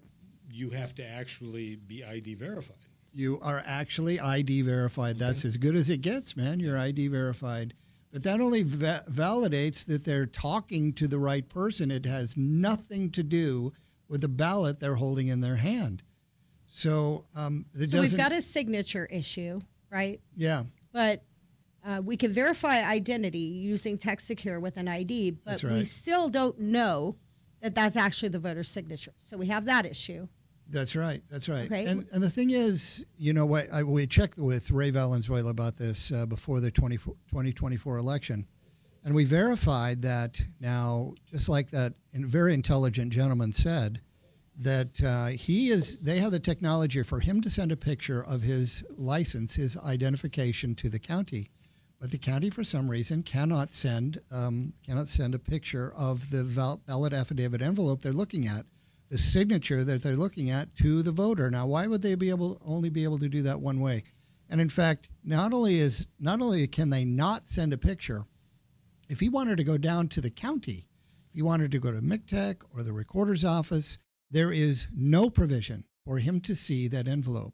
S5: you have to actually be ID verified.
S2: You are actually ID verified. That's as good as it gets, man. You're ID verified. But that only validates that they're talking to the right person. It has nothing to do with the ballot they're holding in their hand. So,
S3: we've got a signature issue, right?
S2: Yeah.
S3: But we can verify identity using text secure with an ID, but
S2: That's right.
S3: we still don't know that that's actually the voter's signature. So we have that issue.
S2: That's right. That's right.
S3: Okay.
S2: And the thing is, you know what? We checked with Ray Valenzuela about this before the 2024 election, and we verified that now, just like that very intelligent gentleman said, that they have the technology for him to send a picture of his license, his identification to the county, but the county, for some reason, cannot send a picture of the ballot affidavit envelope they're looking at, the signature that they're looking at, to the voter. Now, why would they only be able to do that one way? And in fact, not only can they not send a picture, if he wanted to go down to the county, if he wanted to go to MCTEC or the recorder's office, there is no provision for him to see that envelope.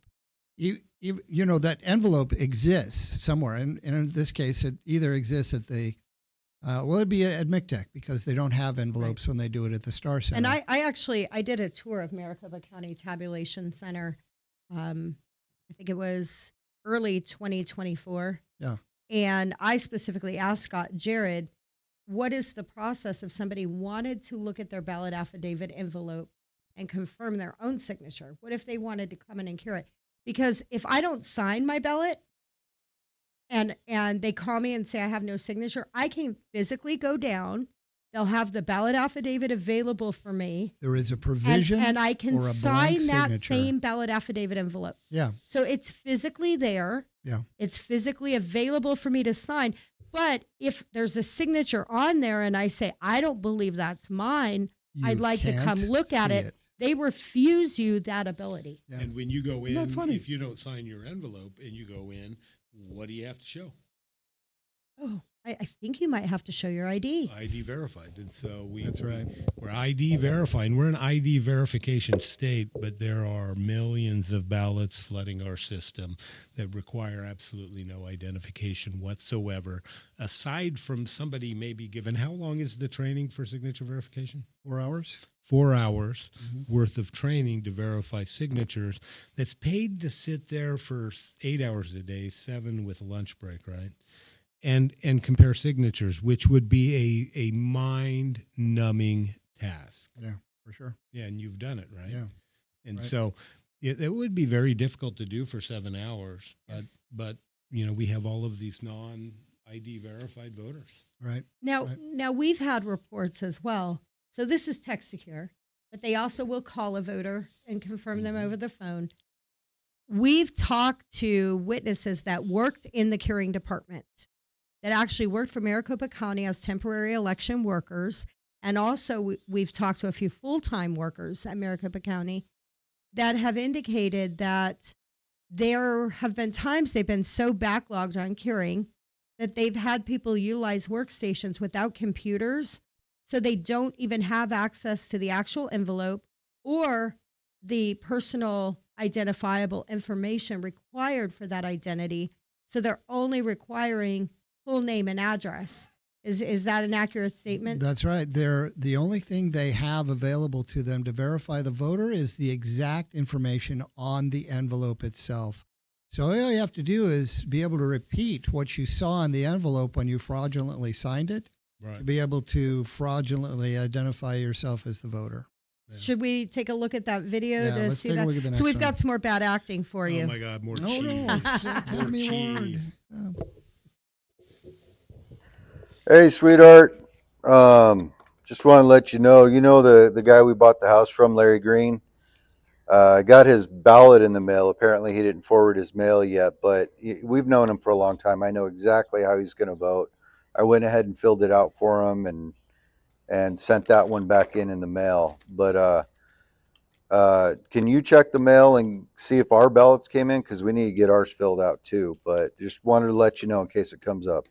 S2: That envelope exists somewhere, and in this case, it either exists at it'd be at MCTEC, because they don't have envelopes when they do it at the Star Center.
S3: And I did a tour of Maricopa County Tabulation Center. I think it was early 2024.
S2: Yeah.
S3: And I specifically asked Scott Jared, what is the process if somebody wanted to look at their ballot affidavit envelope and confirm their own signature? What if they wanted to come in and cure it? Because if I don't sign my ballot and they call me and say I have no signature, I can physically go down. They'll have the ballot affidavit available for me.
S2: There is a provision
S3: and I can
S2: for a
S3: sign
S2: blank
S3: that
S2: signature.
S3: same ballot affidavit envelope.
S2: Yeah.
S3: So it's physically there.
S2: Yeah.
S3: It's physically available for me to sign. But if there's a signature on there and I say, I don't believe that's mine, I'd like to come look at it. They refuse you that ability.
S2: Yeah.
S5: And when you go in,
S2: Isn't that funny?
S5: if you don't sign your envelope and you go in, what do you have to show?
S3: Oh, I think you might have to show your ID.
S5: ID verified. And so
S2: That's right.
S5: we're ID verified. We're an ID verification state, but there are millions of ballots flooding our system that require absolutely no identification whatsoever, aside from somebody maybe given. How long is the training for signature verification?
S2: 4 hours.
S5: 4 hours worth of training to verify signatures, that's paid to sit there for 8 hours a day, 7 with a lunch break, right? And compare signatures, which would be a mind-numbing task.
S2: Yeah, for sure.
S5: Yeah, and you've done it, right?
S2: Yeah.
S5: And
S2: right.
S5: so it would be very difficult to do for 7 hours.
S3: Yes.
S5: But we have all of these non-ID verified voters.
S2: Right.
S3: Now we've had reports as well. So this is text secure, but they also will call a voter and confirm them over the phone. We've talked to witnesses that worked in the curing department, that actually worked for Maricopa County as temporary election workers. And also we've talked to a few full-time workers at Maricopa County that have indicated that there have been times they've been so backlogged on curing that they've had people utilize workstations without computers, so they don't even have access to the actual envelope or the personal identifiable information required for that identity. So they're only requiring full name and address. Is that an accurate statement?
S2: That's right. The only thing they have available to them to verify the voter is the exact information on the envelope itself. So all you have to do is be able to repeat what you saw in the envelope when you fraudulently signed it,
S5: Right.
S2: to be able to fraudulently identify yourself as the voter.
S5: Yeah.
S3: Should we take a look at that video
S2: Yeah,
S3: to
S2: let's
S3: see
S2: take a
S3: that?
S2: look at the
S3: So
S2: next
S3: we've
S2: one.
S3: got some more bad acting for you.
S5: Oh my God, more
S2: No,
S5: cheese.
S2: no,
S5: More
S2: give me
S5: cheese.
S2: Lord.
S10: Hey, sweetheart. Just want to let you know the guy we bought the house from, Larry Green. I got his ballot in the mail. Apparently, he didn't forward his mail yet, but we've known him for a long time. I know exactly how he's going to vote. I went ahead and filled it out for him and sent that one back in the mail. But Can you check the mail and see if our ballots came in? Because we need to get ours filled out too. But just wanted to let you know in case it comes up.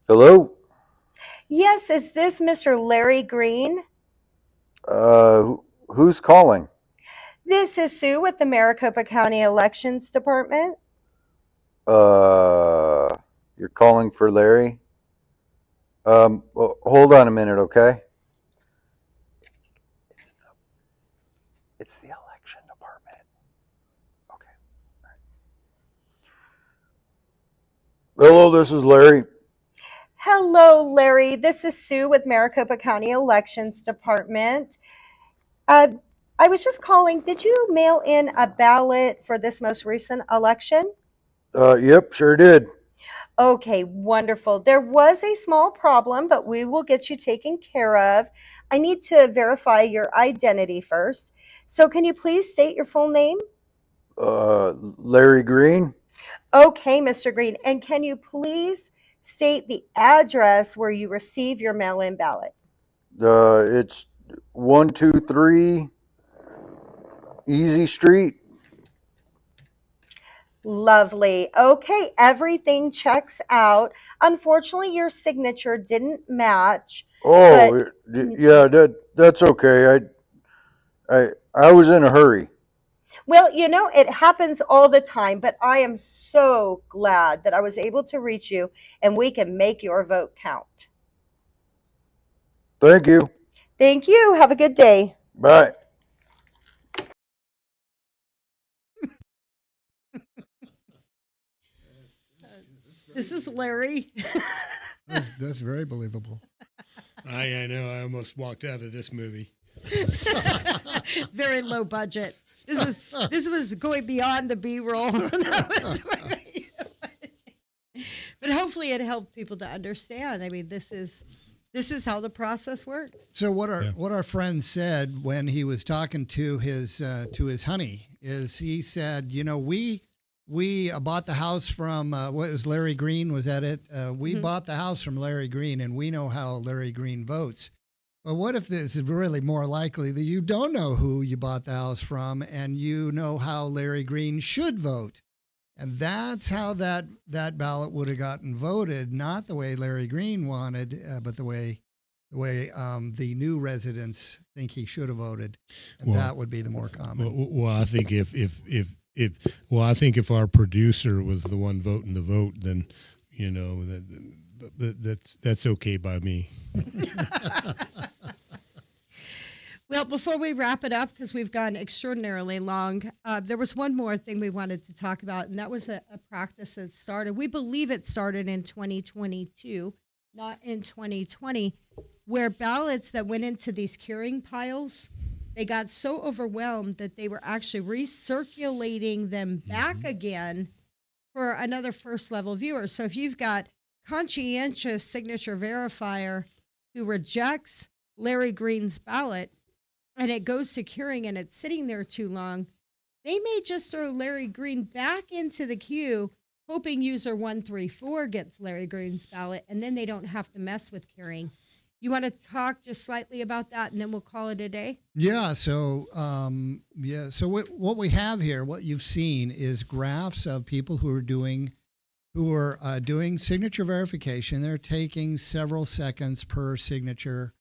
S10: Hello?
S8: Yes, is this Mr. Larry Green?
S10: Who's calling?
S8: This is Sue with the Maricopa County Elections Department.
S10: You're calling for Larry? Well, hold on a minute, okay? It's the election department. Okay. Hello, this is Larry.
S8: Hello, Larry. This is Sue with Maricopa County Elections Department. I was just calling. Did you mail in a ballot for this most recent election?
S10: Yep, sure did.
S8: Okay, wonderful. There was a small problem, but we will get you taken care of. I need to verify your identity first. So can you please state your full name?
S10: Larry Green.
S8: Okay, Mr. Green. And can you please state the address where you receive your mail-in ballot?
S10: It's 123 Easy Street.
S8: Lovely. Okay, everything checks out. Unfortunately, your signature didn't match.
S10: Oh, yeah, that's okay. I was in a hurry.
S8: Well, it happens all the time, but I am so glad that I was able to reach you and we can make your vote count.
S10: Thank you.
S8: Thank you. Have a good day.
S10: Bye.
S3: This is Larry.
S2: That's very believable.
S5: I know. I almost walked out of this movie.
S3: Very low budget. This was going beyond the B-roll. But hopefully it helped people to understand. I mean, this is how the process works.
S2: So what our friend said when he was talking to his honey is he said, we bought the house from what was Larry Green, was that it? We bought the house from Larry Green, and we know how Larry Green votes. But what if this is really more likely that you don't know who you bought the house from, and you know how Larry Green should vote? And that's how that ballot would have gotten voted, not the way Larry Green wanted, but the way the new residents think he should have voted, and that would be the more common.
S5: Well, I think I think if our producer was the one voting the vote, then that's okay by me.
S3: Well, before we wrap it up, because we've gone extraordinarily long, there was one more thing we wanted to talk about, and that was a practice that started. We believe it started in 2022, not in 2020, where ballots that went into these curing piles, they got so overwhelmed that they were actually recirculating them back again for another first level viewer. So if you've got conscientious signature verifier who rejects Larry Green's ballot and it goes to curing and it's sitting there too long, they may just throw Larry Green back into the queue, hoping user 134 gets Larry Green's ballot, and then they don't have to mess with curing. You want to talk just slightly about that, and then we'll call it a day?
S2: Yeah. So, So what we have here, what you've seen, is graphs of people who are doing signature verification. They're taking several seconds per signature,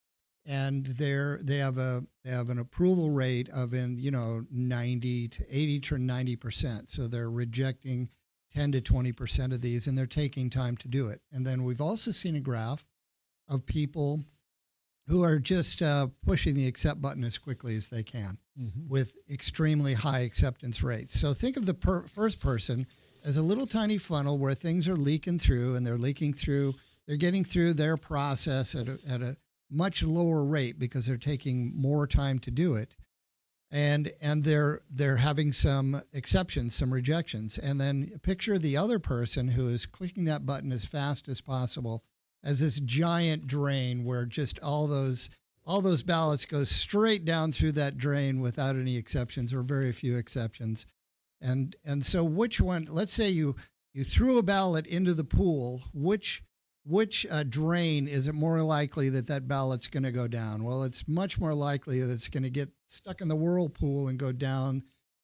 S2: and they have an approval rate of 90 to 80 to 90%. So they're rejecting 10 to 20% of these, and they're taking time to do it. And then we've also seen a graph of people who are just pushing the accept button as quickly as they can with extremely high acceptance rates. So think of the first person as a little tiny funnel where things are leaking through, and they're getting through their process at a much lower rate because they're taking more time to do it. And they're having some exceptions, some rejections. And then picture the other person who is clicking that button as fast as possible as this giant drain where just all those ballots go straight down through that drain without any exceptions or very few exceptions. And so which one? Let's say you threw a ballot into the pool. Which drain is it more likely that ballot's going to go down? Well, it's much more likely that it's going to get stuck in the whirlpool and go down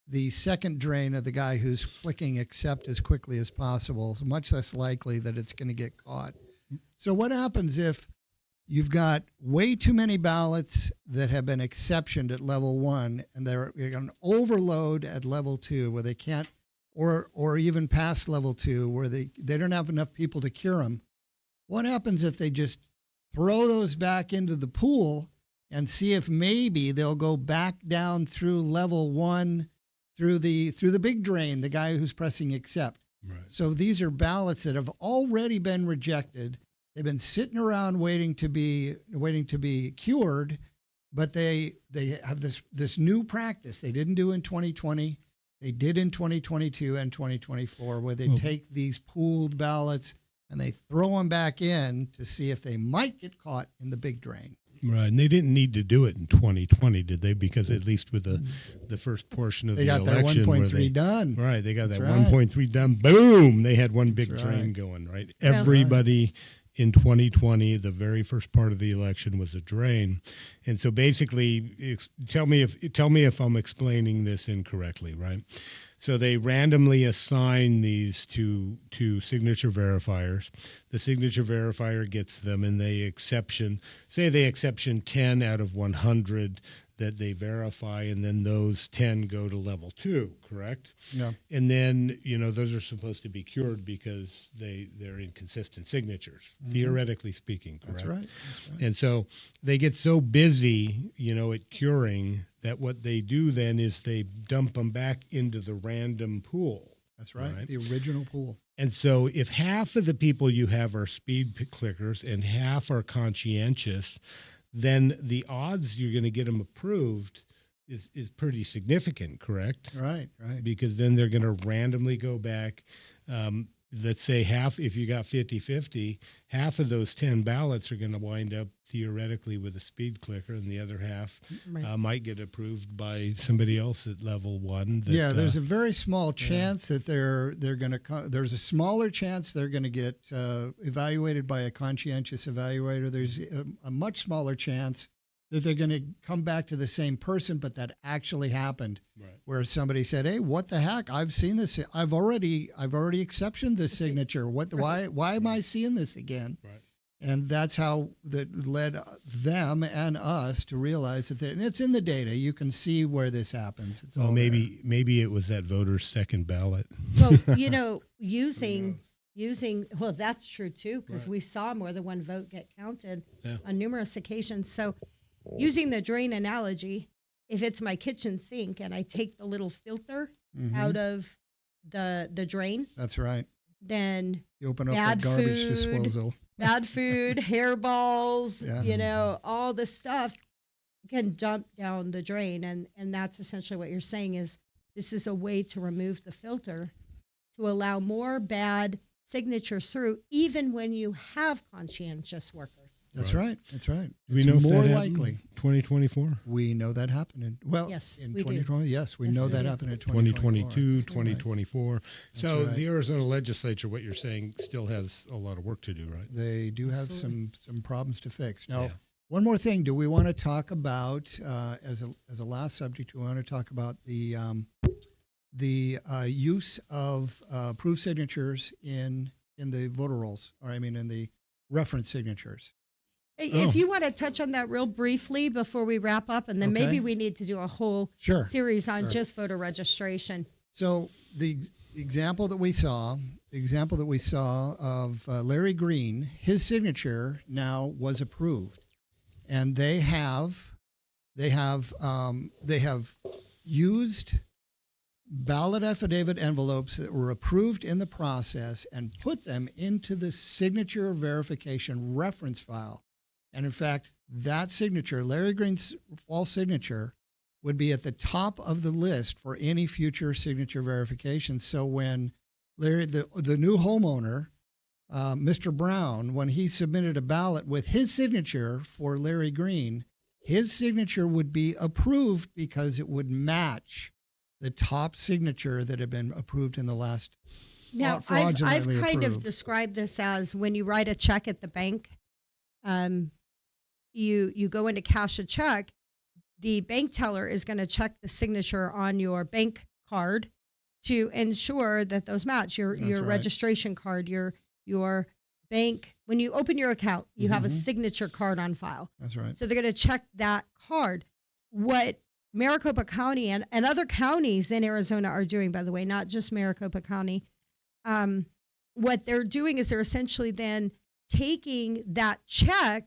S2: the second drain of the guy who's clicking accept as quickly as possible. It's much less likely that it's going to get caught. So what happens if you've got way too many ballots that have been exceptioned at level 1 and they're an overload at level 2 where they can't, or even past level 2 where they don't have enough people to cure them? What happens if they just throw those back into the pool and see if maybe they'll go back down through level 1 through the big drain, the guy who's pressing accept?
S5: Right.
S2: So these are ballots that have already been rejected. They've been sitting around waiting to be cured, but they have this new practice they didn't do in 2020. They did in 2022 and 2024, where they take these pooled ballots and they throw them back in to see if they might get caught in the big drain.
S5: Right, and they didn't need to do it in 2020, did they? Because at least with the first portion of the election,
S2: they got that 1.3 done.
S5: Right, they got
S2: That's
S5: that
S2: right.
S5: 1.3 done. Boom! They had one big
S2: That's
S5: drain
S2: right.
S5: going. Right,
S3: Yeah.
S5: everybody in 2020, the very first part of the election was a drain, and so basically, tell me if I'm explaining this incorrectly. Right. So they randomly assign these to signature verifiers. The signature verifier gets them, and they exception 10 out of 100 that they verify, and then those 10 go to level 2, correct?
S2: Yeah.
S5: And then, those are supposed to be cured because they're inconsistent signatures, theoretically speaking, correct?
S2: That's right.
S5: And so they get so busy, at curing that what they do then is they dump them back into the random pool.
S2: That's right. The original pool.
S5: And so if half of the people you have are speed clickers and half are conscientious, then the odds you're going to get them approved is pretty significant, correct?
S2: Right.
S5: Because then they're going to randomly go back. Let's say half, if you got 50-50, half of those 10 ballots are going to wind up theoretically with a speed clicker, and the other half might get approved by somebody else at level 1.
S2: There's a very small chance that they're going to. There's a smaller chance they're going to get evaluated by a conscientious evaluator. There's a much smaller chance that they're going to come back to the same person, but that actually happened.
S5: Right.
S2: Where somebody said, "Hey, what the heck? I've seen this. I've already exceptioned this signature. Why am I seeing this again?"
S5: Right.
S2: And that's how that led them and us to realize that and it's in the data. You can see where this happens. It's all
S5: maybe it was that voter's second ballot.
S3: Well, using well, that's true too, because we saw more than one vote get counted on numerous occasions. So using the drain analogy, if it's my kitchen sink and I take the little filter out of the drain,
S2: That's right.
S3: then
S2: You open up
S3: bad
S2: that garbage
S3: food,
S2: disposal.
S3: bad food, hairballs,
S2: Yeah.
S3: all the stuff can dump down the drain. And that's essentially what you're saying is this is a way to remove the filter to allow more bad signatures through, even when you have conscientious workers.
S2: That's right. That's right.
S5: We
S2: It's
S5: know if
S2: more
S5: that happened
S2: likely.
S5: 2024,
S2: We know that happened in
S3: Yes,
S2: in
S3: we do.
S2: 2020. Yes, we
S3: Yes,
S2: know
S3: we
S2: that
S3: do.
S2: happened in 2024.
S5: 2022, 2024. So
S2: right.
S5: the Arizona legislature, what you're saying, still has a lot of work to do, right?
S2: They do have
S3: Absolutely.
S2: some problems to fix. Now,
S5: Yeah.
S2: one more thing. Do we want to talk about as a last subject? We want to talk about the use of proof signatures in the voter rolls, or in the reference signatures.
S3: If you want to touch on that real briefly before we wrap up, and then
S2: Okay.
S3: maybe we need to do a whole
S2: Sure.
S3: series on
S2: Sure.
S3: just voter registration.
S2: So the example that we saw of Larry Green, his signature now was approved, and they have used ballot affidavit envelopes that were approved in the process and put them into the signature verification reference file. And in fact, that signature, Larry Green's false signature, would be at the top of the list for any future signature verification. So when Larry, the new homeowner, Mr. Brown, when he submitted a ballot with his signature for Larry Green, his signature would be approved because it would match the top signature that had been approved in the last
S3: Now, I've
S2: fraudulently
S3: kind of
S2: approved.
S3: described this as when you write a check at the bank, um, you go in to cash a check, the bank teller is going to check the signature on your bank card to ensure that those match your
S2: That's right.
S3: registration card, your bank. When you open your account, you have a
S2: Mhm.
S3: signature card on file.
S2: That's right.
S3: So they're going to check that card. What Maricopa County and other counties in Arizona are doing, by the way, not just Maricopa County, what they're doing is they're essentially then taking that check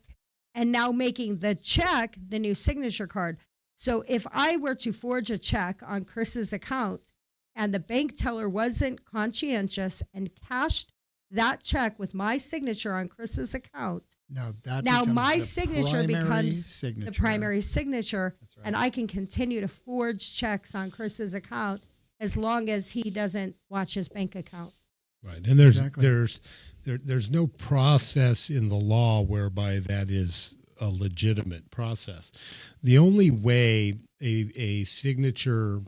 S3: and now making the check the new signature card. So if I were to forge a check on Chris's account and the bank teller wasn't conscientious and cashed that check with my signature on Chris's account,
S2: Now that
S3: now
S2: becomes
S3: my
S2: the
S3: signature
S2: primary
S3: becomes
S2: signature.
S3: the primary signature,
S2: That's right.
S3: and I can continue to forge checks on Chris's account as long as he doesn't watch his bank account.
S5: Right, and there's
S2: Exactly.
S5: there's no process in the law whereby that is a legitimate process. The only way a signature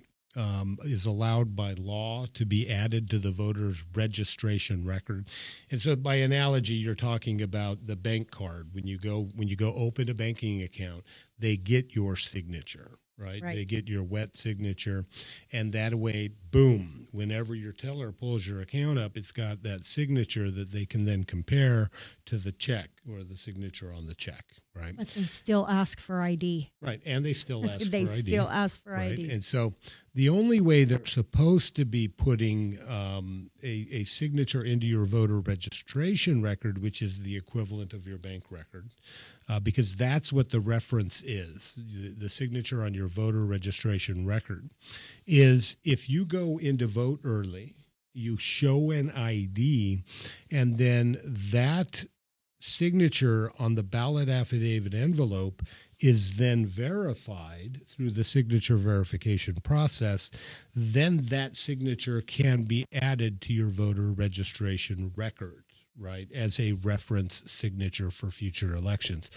S5: is allowed by law to be added to the voter's registration record, and so by analogy, you're talking about the bank card. When you go open a banking account, they get your signature. Right?
S3: Right.
S5: They get your wet signature, and that way, boom, whenever your teller pulls your account up, it's got that signature that they can then compare to the check or the signature on the check, right?
S3: But they still ask for ID.
S5: Right, and they still ask
S3: They
S5: for ID.
S3: still ask for
S5: Right,
S3: ID.
S5: and so the only way they're supposed to be putting a signature into your voter registration record, which is the equivalent of your bank record, because that's what the reference is, the signature on your voter registration record, is if you go in to vote early, you show an ID, and then that signature on the ballot affidavit envelope is then verified through the signature verification process, then that signature can be added to your voter registration record, right, as a reference signature for future elections.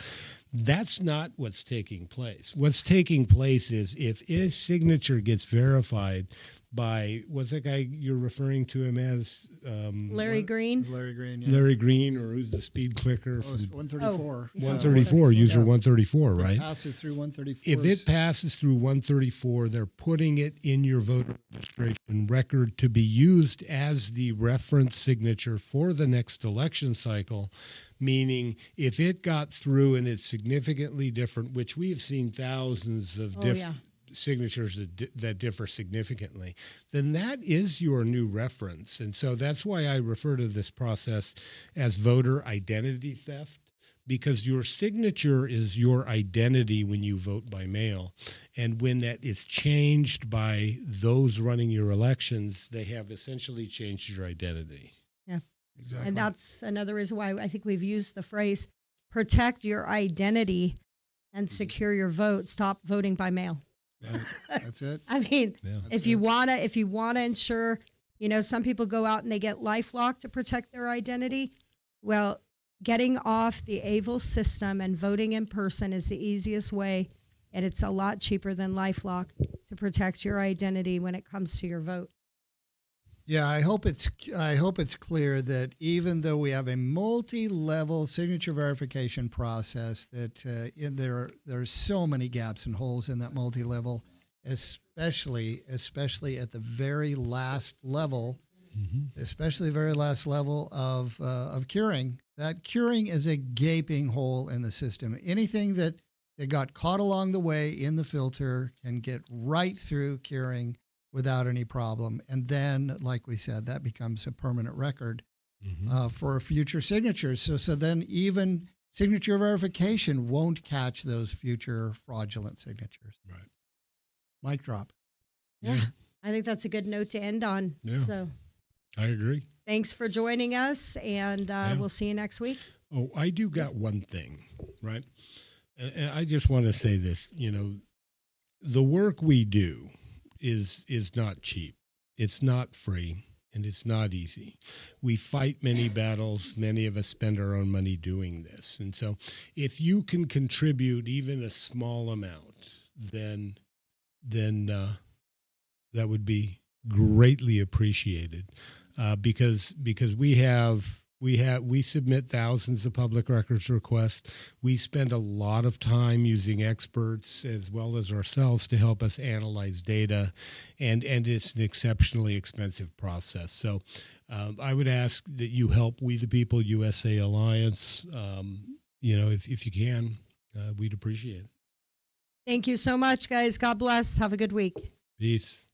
S5: That's not what's taking place. What's taking place is if a signature gets verified by, what's that guy you're referring to him as?
S3: Larry Green.
S2: Larry Green. Yeah.
S5: Larry Green, or who's the speed clicker?
S2: Oh, it's 134.
S3: Oh,
S5: 134, user
S2: Yeah.
S5: 134,
S2: If it
S5: right?
S2: passes through 134.
S5: If it passes through 134, they're putting it in your voter registration record to be used as the reference signature for the next election cycle. Meaning, if it got through and it's significantly different, which we have seen thousands of signatures that differ significantly, then that is your new reference. And so that's why I refer to this process as voter identity theft, because your signature is your identity when you vote by mail. And when that is changed by those running your elections, they have essentially changed your identity.
S3: Yeah.
S2: Exactly.
S3: And that's another reason why I think we've used the phrase protect your identity and secure your vote. Stop voting by mail.
S2: Right. That's it.
S3: I mean,
S5: Yeah.
S3: if you wanna ensure, some people go out and they get LifeLock to protect their identity. Well, getting off the AVIL system and voting in person is the easiest way, and it's a lot cheaper than LifeLock to protect your identity when it comes to your vote.
S2: Yeah, I hope it's clear that even though we have a multi-level signature verification process, that there are so many gaps and holes in that multi-level, especially at the very last level, especially the very last level of curing. That curing is a gaping hole in the system. Anything that got caught along the way in the filter can get right through curing without any problem. And then, like we said, that becomes a permanent record for future signatures. So then even signature verification won't catch those future fraudulent signatures.
S5: Right.
S2: Mic drop.
S3: Yeah. I think that's a good note to end on.
S5: Yeah.
S3: So
S5: I agree.
S3: thanks for joining us, and we'll see you next week.
S5: Oh, I do got one thing, right? And I just want to say this, the work we do is not cheap. It's not free, and it's not easy. We fight many battles. Many of us spend our own money doing this. And so if you can contribute even a small amount, then that would be greatly appreciated, because we submit thousands of public records requests. We spend a lot of time using experts as well as ourselves to help us analyze data, and it's an exceptionally expensive process. So I would ask that you help We the People USA Alliance. If you can, we'd appreciate it.
S3: Thank you so much, guys. God bless. Have a good week.
S5: Peace.